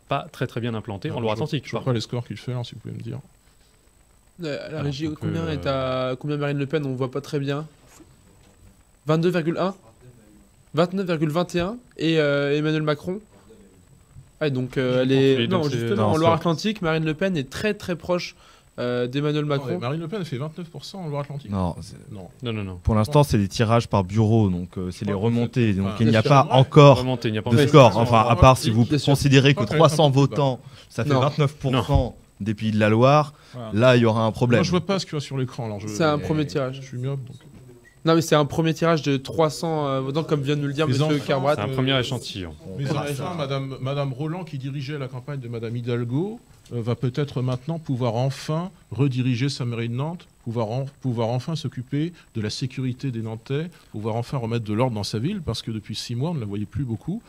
pas très bien implanté en Loire-Atlantique. Je ne sais pas les scores qu'il fait, si vous pouvez me dire. La régie, combien Marine Le Pen? On ne voit pas très bien. 22,1 29,21 et Emmanuel Macron. Ah, donc elle est... Non, justement, en Loire-Atlantique, Marine Le Pen est très proche d'Emmanuel Macron. Marine Le Pen fait 29% en Loire-Atlantique. Non. Pour l'instant, c'est des tirages par bureau, donc c'est les remontées. Donc il n'y a pas encore de score. Enfin, à part si vous considérez que 300 votants, ça fait 29% des Pays de la Loire, là, il y aura un problème. Moi, je vois pas ce qu'il y a sur l'écran. C'est un premier tirage. Je suis myope, donc... Non, mais c'est un premier tirage de 300 votants, comme vient de nous le dire M. Kerbrat. C'est un premier échantillon. Mais enfin, Madame Roland, qui dirigeait la campagne de Madame Hidalgo, va peut-être maintenant pouvoir enfin rediriger sa mairie de Nantes pouvoir enfin s'occuper de la sécurité des Nantais, pouvoir enfin remettre de l'ordre dans sa ville, parce que depuis 6 mois, on ne la voyait plus beaucoup.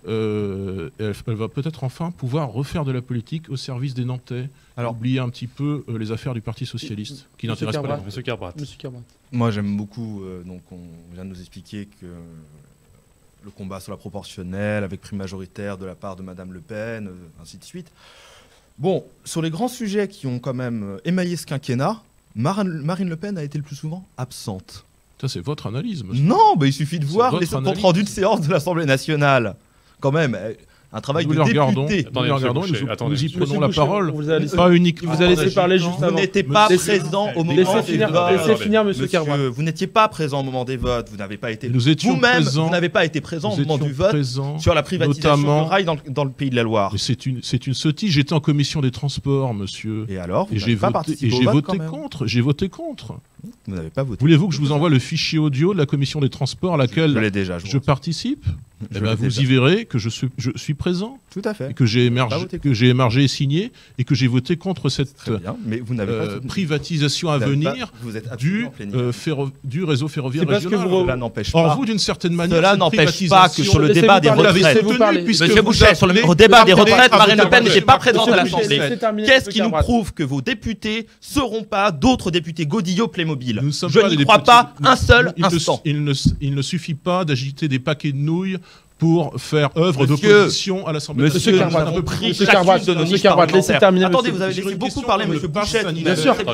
Elle va peut-être enfin pouvoir refaire de la politique au service des Nantais. Alors, oublier un petit peu les affaires du Parti Socialiste, qui n'intéressent pas les Monsieur Kerbrat. Moi, j'aime beaucoup, donc on vient de nous expliquer que le combat sur la proportionnelle, avec prime majoritaire de la part de Madame Le Pen, ainsi de suite. Bon, sur les grands sujets qui ont quand même émaillé ce quinquennat, Marine Le Pen a été le plus souvent absente. Ça, c'est votre analyse, monsieur. Non, il suffit de voir les comptes rendus de séance de l'Assemblée nationale. Quand même, un travail de député. Nous y prenons la parole, pas uniquement. Vous a laissé parler juste avant. Vous n'étiez pas présent au moment des votes. Laissez finir, monsieur Kerbrat. Vous n'étiez pas présent au moment des votes. Vous n'avez pas été. Vous-même, vous n'avez pas été présent au moment du vote sur la privatisation du rail dans le Pays de la Loire. C'est une sottise. J'étais en commission des transports, monsieur. Et alors, j'ai voté contre. J'ai voté contre. Vous n'avez pas voté. Voulez-vous que je vous envoie le fichier audio de la commission des transports à laquelle je participe? Vous y verrez que je suis présent. Tout à fait. Et que j'ai émargé et signé et que j'ai voté contre cette privatisation à venir du réseau ferroviaire régional. Cela n'empêche pas. Or, vous, d'une certaine manière, cela n'empêche pas que sur le débat des retraites, Monsieur Bouchet, sur le débat des retraites, Marine Le Pen n'était pas présente à l'Assemblée. Qu'est-ce qui nous prouve que vos députés seront pas d'autres députés Godillot Playmobil? Je n'y crois pas un seul instant. Il ne suffit pas d'agiter des paquets de nouilles pour faire œuvre d'opposition à l'Assemblée nationale. Monsieur Kerbrat, laissez terminer. Attendez, vous avez laissé beaucoup parler, monsieur Bouchet. Bien sûr, que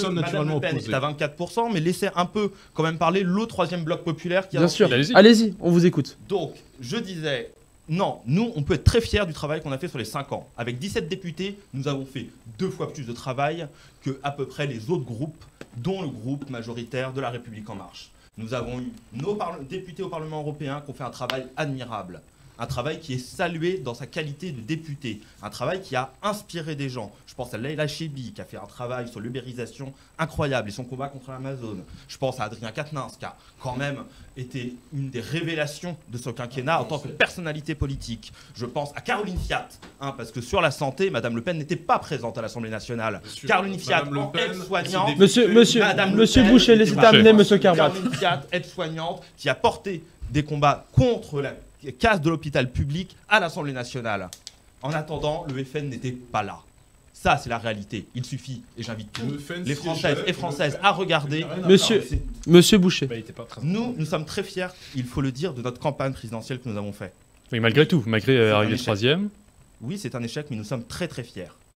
Madame Le Pen est à 24%, mais laissez un peu quand même parler le troisième bloc populaire qui a... Bien sûr, allez-y, on vous écoute. Donc, je disais... Non, nous, on peut être très fiers du travail qu'on a fait sur les 5 ans. Avec 17 députés, nous avons fait 2 fois plus de travail que à peu près les autres groupes, dont le groupe majoritaire de La République En Marche. Nous avons eu nos députés au Parlement européen qui ont fait un travail admirable. Un travail qui est salué dans sa qualité de député. Un travail qui a inspiré des gens. Je pense à Leïla Chaibi qui a fait un travail sur l'ubérisation incroyable et son combat contre l'Amazon. Je pense à Adrien Quatennens qui a quand même été une des révélations de ce quinquennat en tant que personnalité politique. Je pense à Caroline Fiat, parce que sur la santé, Madame Le Pen n'était pas présente à l'Assemblée nationale. Caroline Fiat, aide-soignante. Monsieur Boucher, laissez terminer, monsieur Kerbrat. Caroline Fiat, aide-soignante, qui a porté des combats contre la casse de l'hôpital public à l'Assemblée nationale. En attendant, le FN n'était pas là. Ça, c'est la réalité. Il suffit, et j'invite tous les Françaises et Françaises à regarder. Monsieur Boucher. Nous sommes très fiers, il faut le dire, de notre campagne présidentielle que nous avons faite. Mais malgré tout, malgré l'arrivée de 3e. Oui, c'est un échec, mais nous sommes très très fiers.